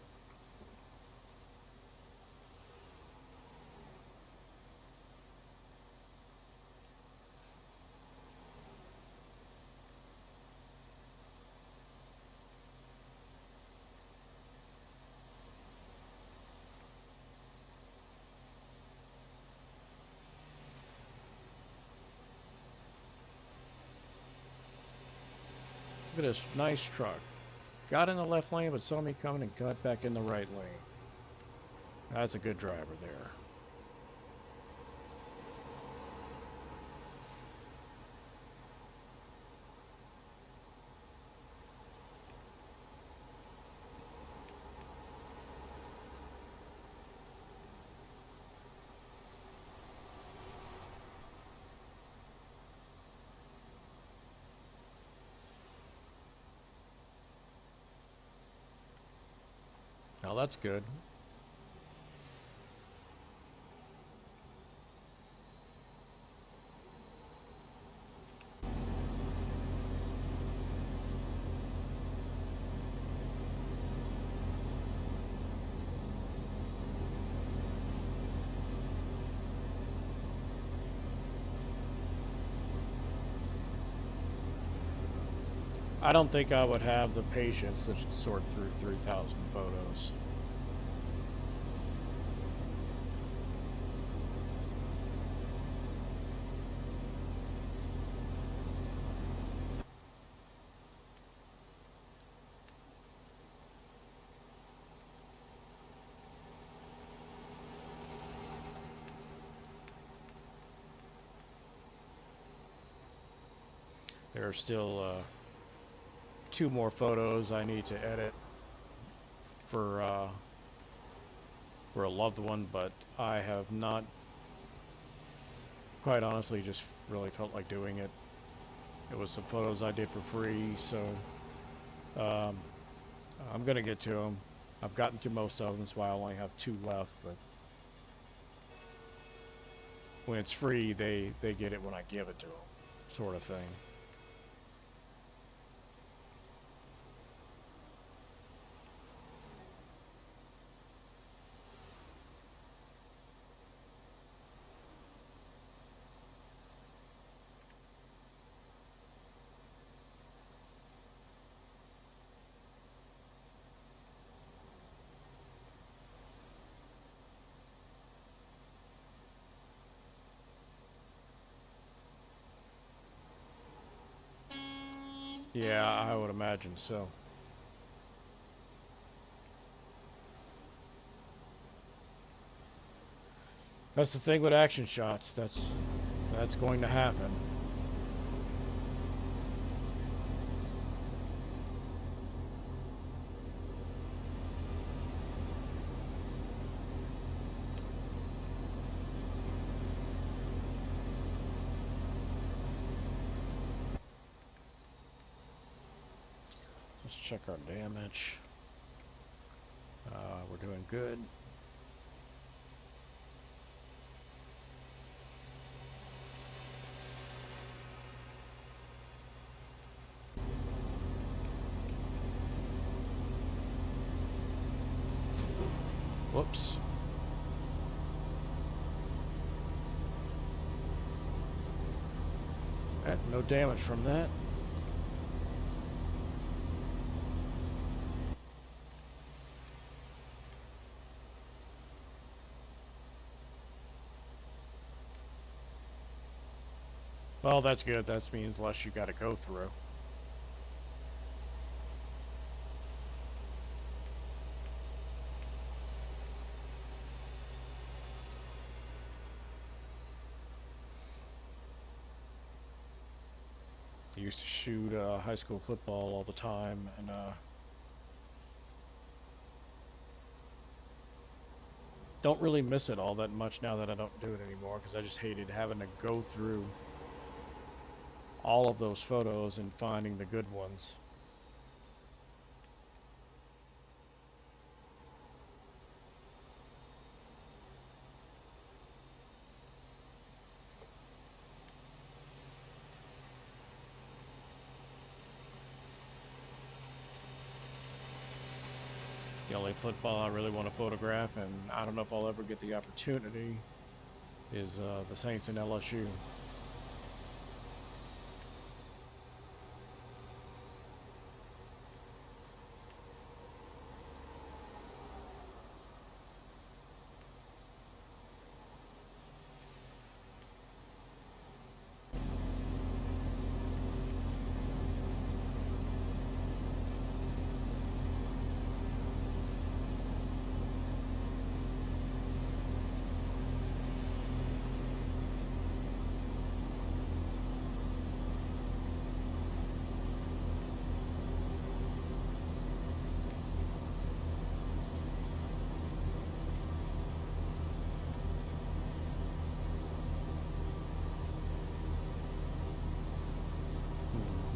Look at this nice truck. Got in the left lane, but saw me coming and got back in the right lane. That's a good driver there. Now that's good. I don't think I would have the patience to sort through 3,000 photos. There are still 2 more photos I need to edit for a loved one, but I have not, quite honestly, just really felt like doing it. It was some photos I did for free, so I'm gonna get to them. I've gotten to most of them, that's why I only have 2 left, but when it's free, they get it when I give it to them, sort of thing. Yeah, I would imagine so. That's the thing with action shots. That's going to happen. Let's check our damage. We're doing good. Whoops. No damage from that. Well, that's good. That means less you got to go through. I used to shoot high school football all the time, and don't really miss it all that much now that I don't do it anymore, because I just hated having to go through all of those photos and finding the good ones. The only football I really want to photograph, and I don't know if I'll ever get the opportunity, is the Saints and LSU.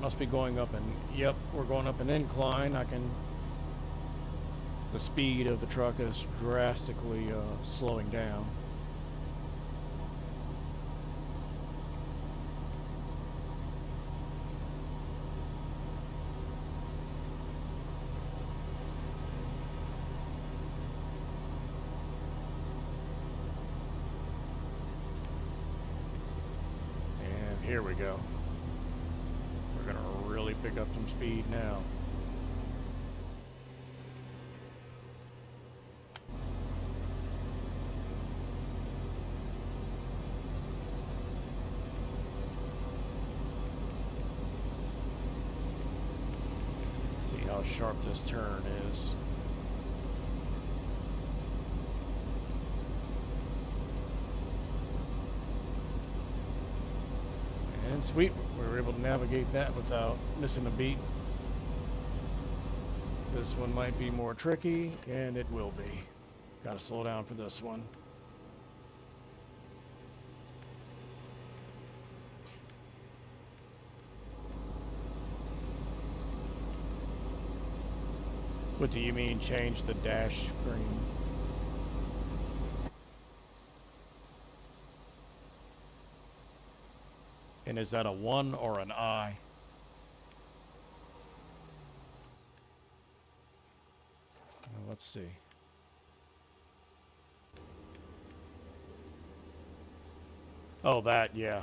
Must be going up and yep, we're going up an incline. The speed of the truck is drastically slowing down. And here we go. We're gonna really pick up some speed now. See how sharp this turn is. And sweet, we were able to navigate that without missing a beat. This one might be more tricky, and it will be. Gotta slow down for this one. What do you mean, change the dash screen? And is that a 1 or an I? Let's see. Oh, that, yeah.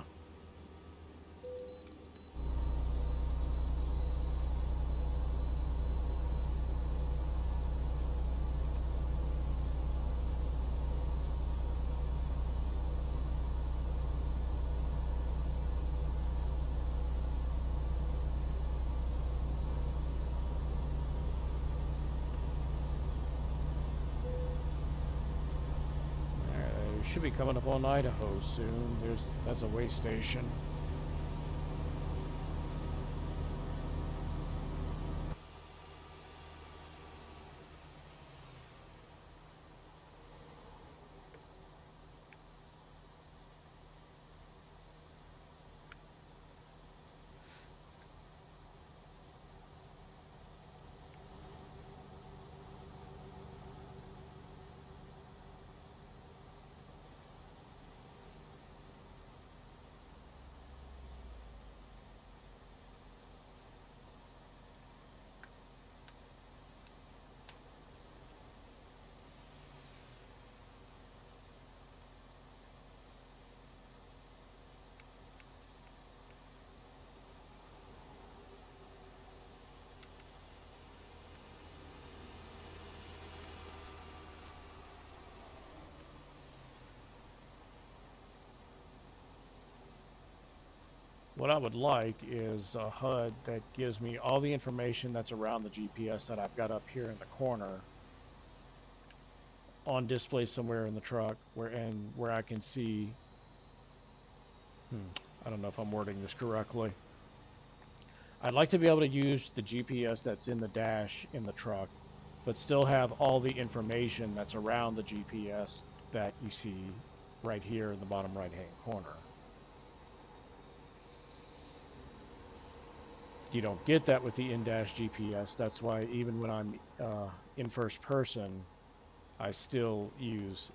Should be coming up on Idaho soon. That's a way station. What I would like is a HUD that gives me all the information that's around the GPS that I've got up here in the corner on display somewhere in the truck where I can see, I don't know if I'm wording this correctly. I'd like to be able to use the GPS that's in the dash in the truck, but still have all the information that's around the GPS that you see right here in the bottom right-hand corner. You don't get that with the in-dash GPS. That's why even when I'm in first person, I still use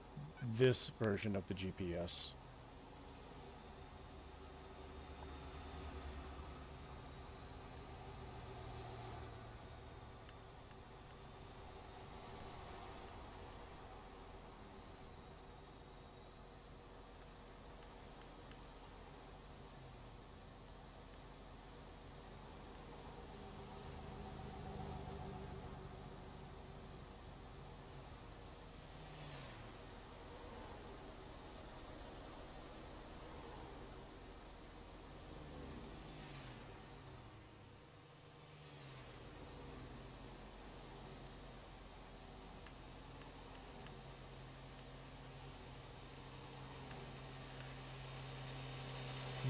this version of the GPS.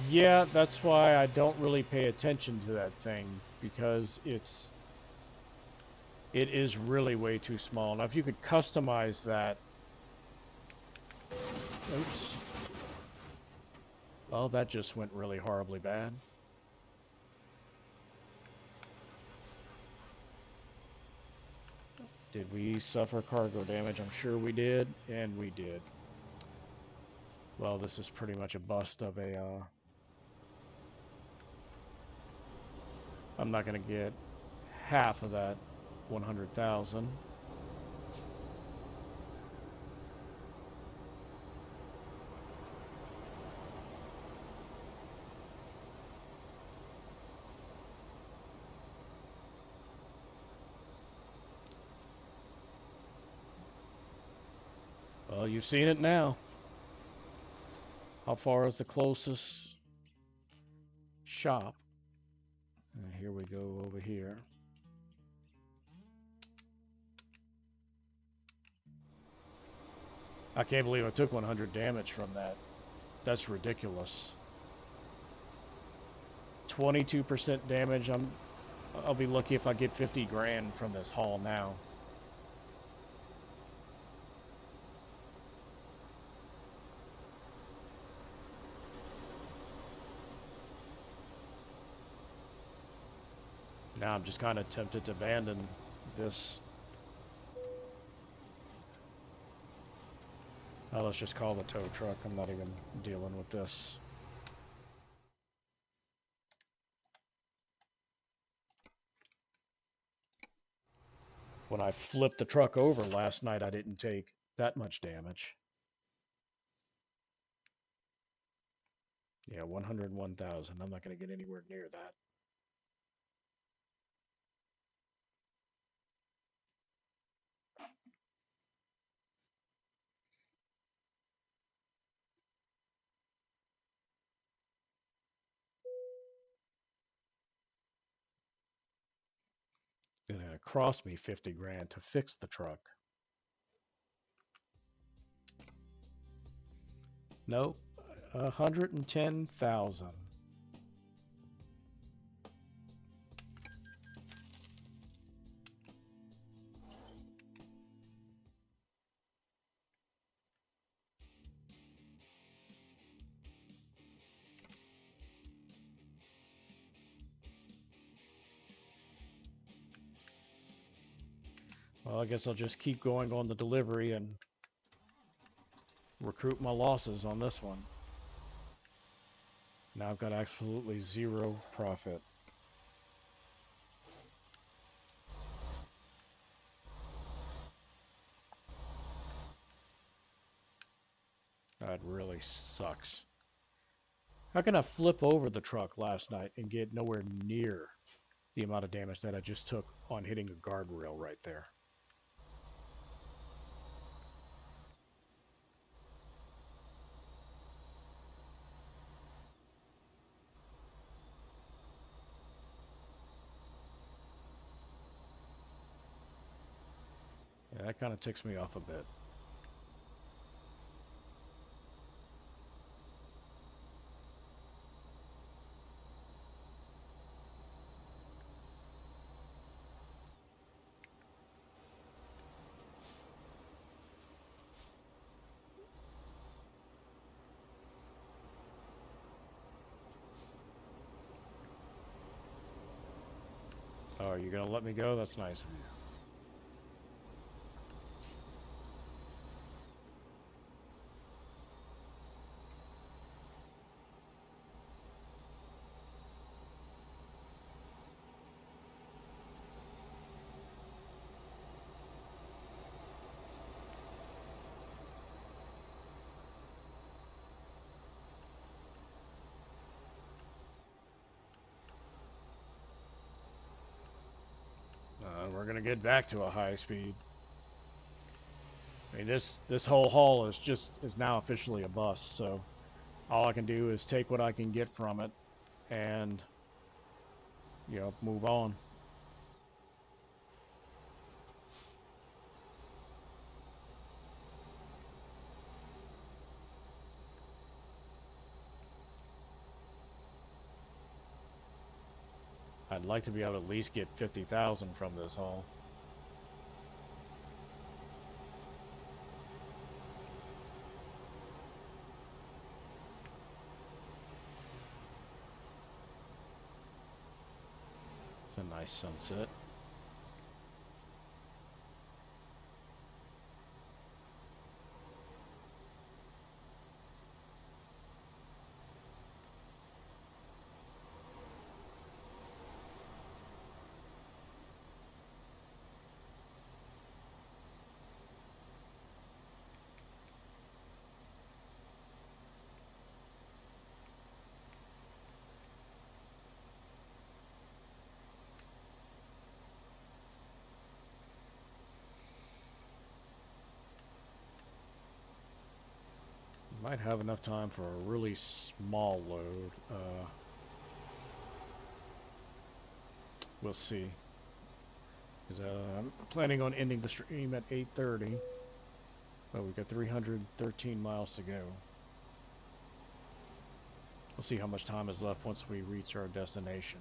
Yeah, that's why I don't really pay attention to that thing, because it is really way too small. Now, if you could customize that... Oops. Well, that just went really horribly bad. Did we suffer cargo damage? I'm sure we did, and we did. Well, this is pretty much a bust of a... I'm not going to get half of that 100,000. Well, you've seen it now. How far is the closest shop? And here we go over here. I can't believe I took 100 damage from that. That's ridiculous. 22% damage. I'll be lucky if I get 50 grand from this haul now. Now I'm just kind of tempted to abandon this. Oh, let's just call the tow truck. I'm not even dealing with this. When I flipped the truck over last night, I didn't take that much damage. Yeah, 101,000. I'm not going to get anywhere near that. It's going to cost me 50 grand to fix the truck. Nope, 110,000. Well, I guess I'll just keep going on the delivery and recruit my losses on this one. Now I've got absolutely zero profit. That really sucks. How can I flip over the truck last night and get nowhere near the amount of damage that I just took on hitting a guardrail right there? Yeah, that kind of ticks me off a bit. Oh, are you going to let me go? That's nice of you. We're going to get back to a high speed. I mean, this whole haul is now officially a bust, so all I can do is take what I can get from it and, you know, move on. I'd like to be able to at least get 50,000 from this haul. It's a nice sunset. Might have enough time for a really small load. We'll see. Because I'm planning on ending the stream at 8:30. But we've got 313 miles to go. We'll see how much time is left once we reach our destination.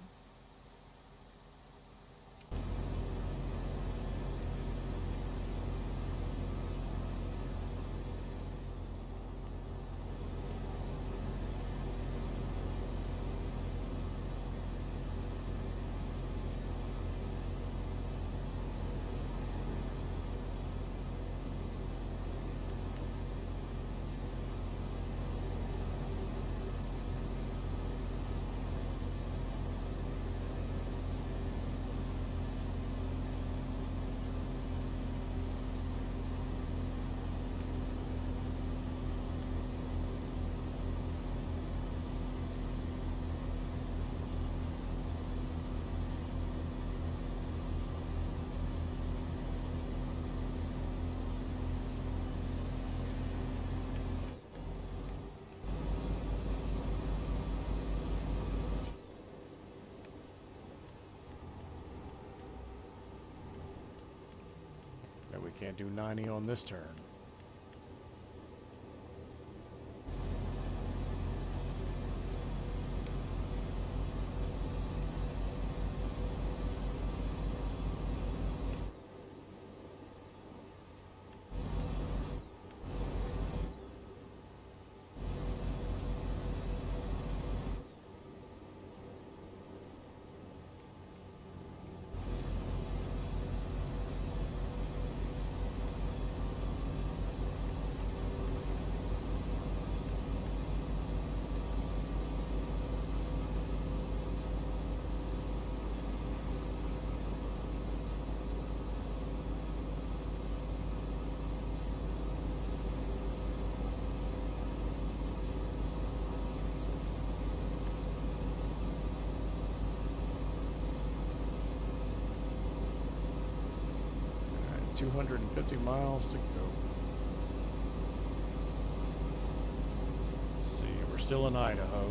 We can't do 90 on this turn. All right, 250 miles to go. Let's see, we're still in Idaho.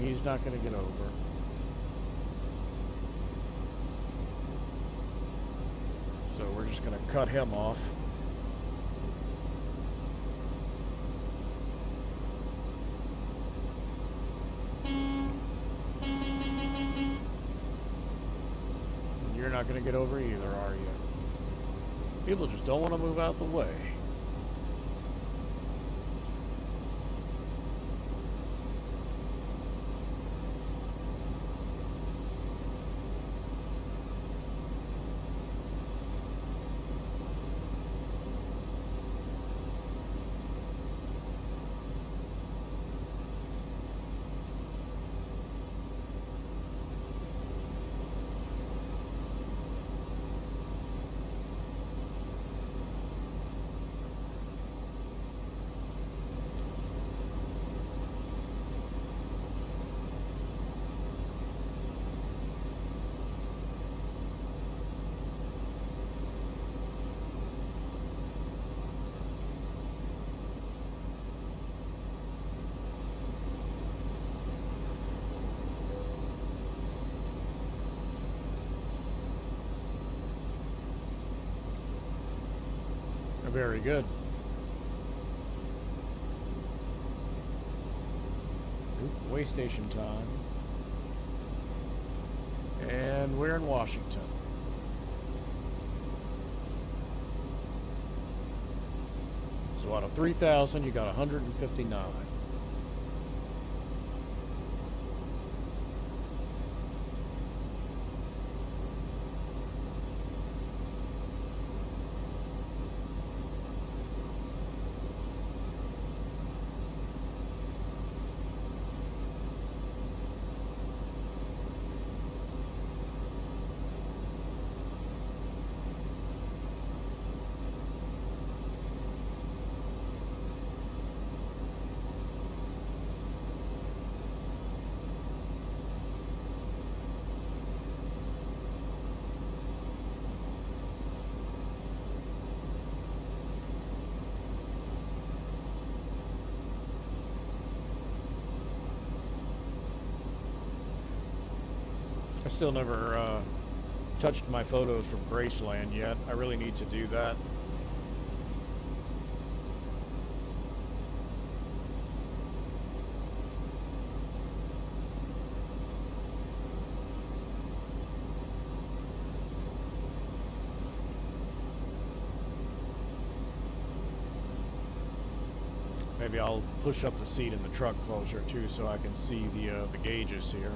He's not going to get over. So we're just going to cut him off. You're not going to get over either, are you? People just don't want to move out the way. Very good. Oop, way station time. And we're in Washington. So out of 3,000, you got 159. I still never touched my photos from Graceland yet. I really need to do that. Maybe I'll push up the seat in the truck closer too so I can see the gauges here.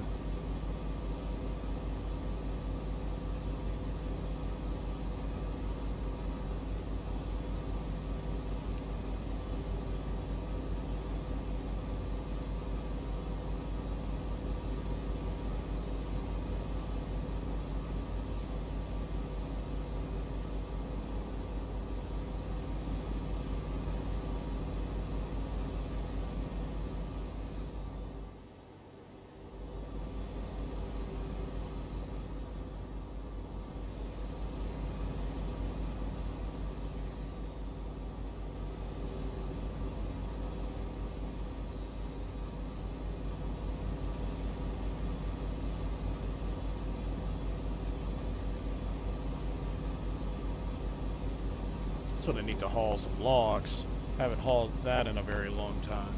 So they need to haul some logs. Haven't hauled that in a very long time.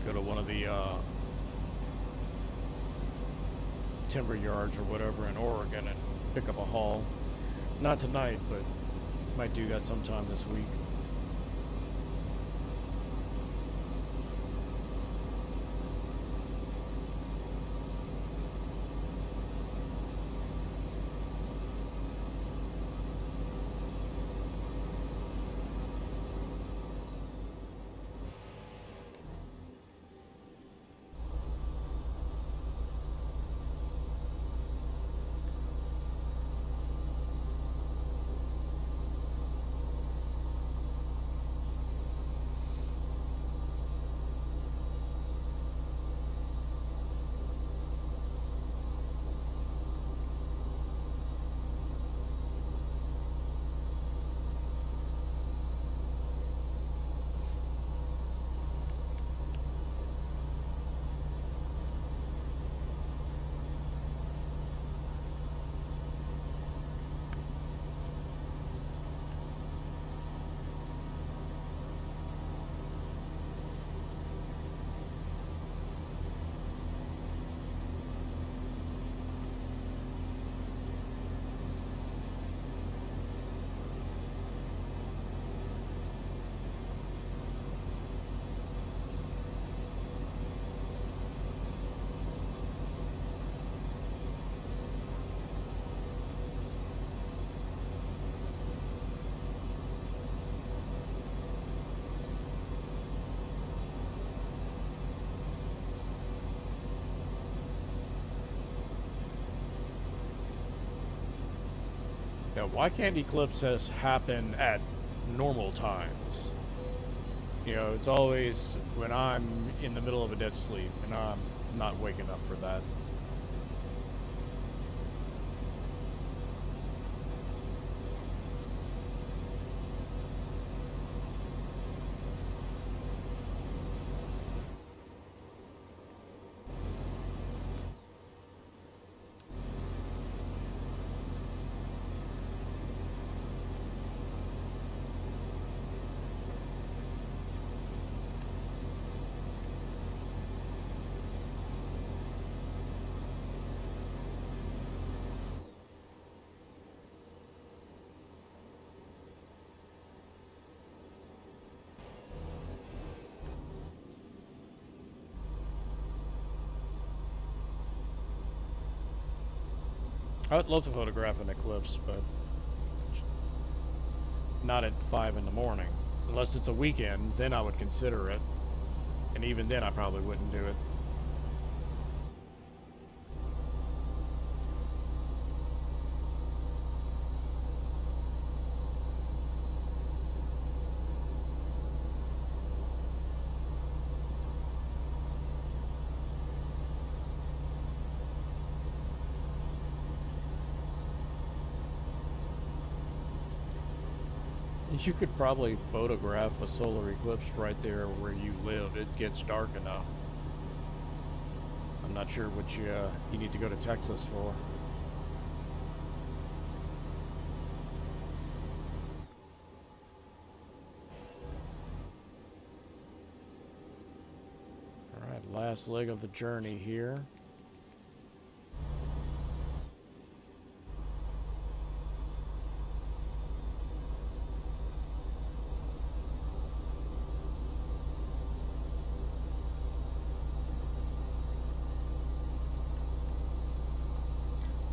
Go to one of the timber yards or whatever in Oregon and pick up a haul. Not tonight, but might do that sometime this week. Now, why can't eclipses happen at normal times? You know, it's always when I'm in the middle of a dead sleep, and I'm not waking up for that. I would love to photograph an eclipse, but not at 5 in the morning. Unless it's a weekend, then I would consider it. And even then, I probably wouldn't do it. You could probably photograph a solar eclipse right there where you live. It gets dark enough. I'm not sure what you need to go to Texas for. All right, last leg of the journey here.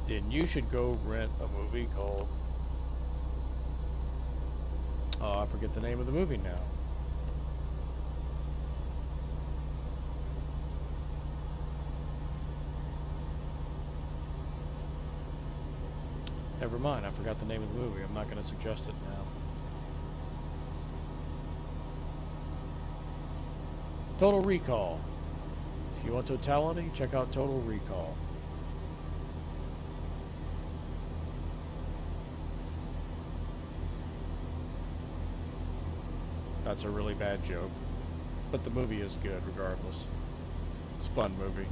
Then you should go rent a movie called... Oh, I forget the name of the movie now. Never mind, I forgot the name of the movie. I'm not going to suggest it now. Total Recall. If you want totality, check out Total Recall. That's a really bad joke, but the movie is good regardless. It's a fun movie.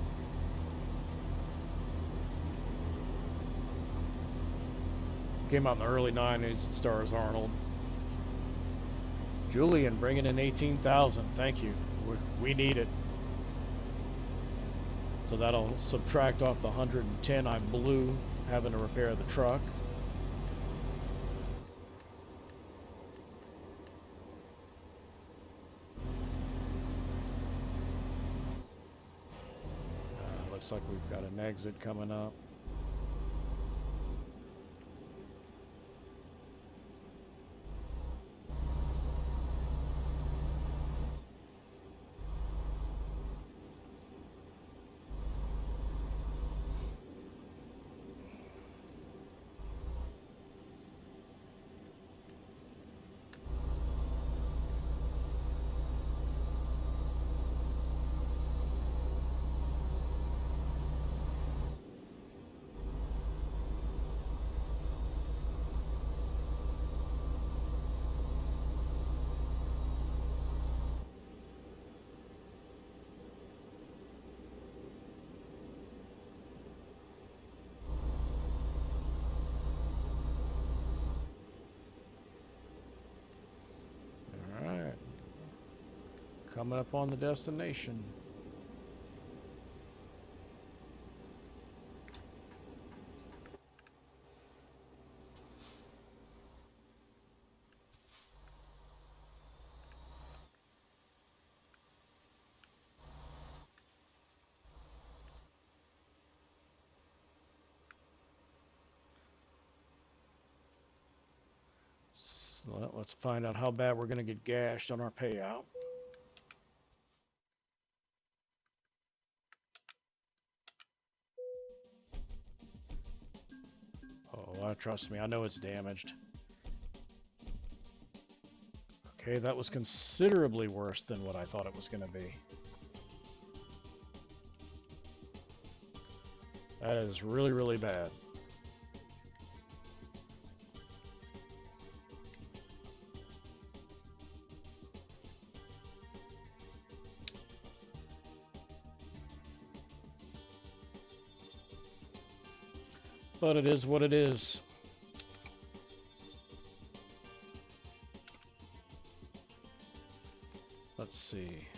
Came out in the early 90s. It stars Arnold. Julian bringing in 18,000. Thank you. We need it. So that'll subtract off the 110 I blew having to repair the truck. Looks like we've got an exit coming up. Coming up on the destination. So let's find out how bad we're going to get gashed on our payout. Oh, trust me, I know it's damaged. Okay, that was considerably worse than what I thought it was going to be. That is really, really bad. But it is what it is. Let's see.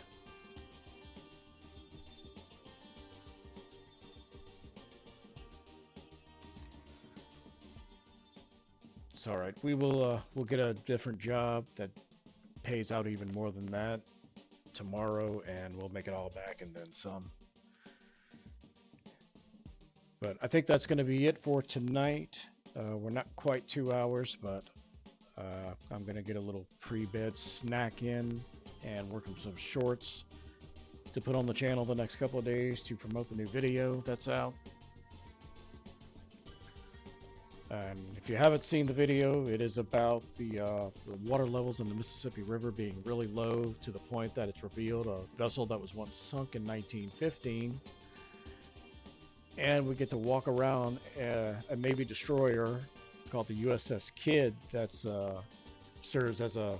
It's all right. We'll get a different job that pays out even more than that tomorrow, and we'll make it all back and then some. But I think that's going to be it for tonight. We're not quite 2 hours, but I'm going to get a little pre-bed snack in and work on some shorts to put on the channel the next couple of days to promote the new video that's out. And if you haven't seen the video, it is about the water levels in the Mississippi River being really low to the point that it's revealed a vessel that was once sunk in 1915. And we get to walk around a Navy destroyer called the USS Kidd that serves as a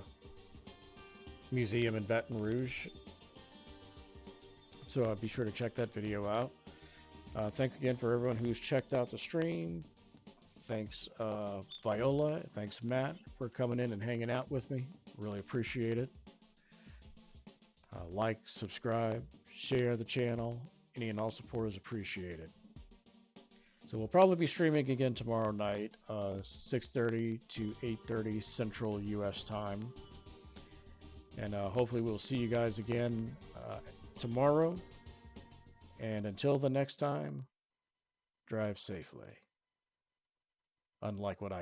museum in Baton Rouge. So be sure to check that video out. Thanks again for everyone who's checked out the stream. Thanks Viola, thanks Matt for coming in and hanging out with me. Really appreciate it. Like, subscribe, share the channel. Any and all support is appreciated. So we'll probably be streaming again tomorrow night, 6:30 to 8:30 Central US time. And hopefully we'll see you guys again tomorrow. And until the next time, drive safely. Unlike what I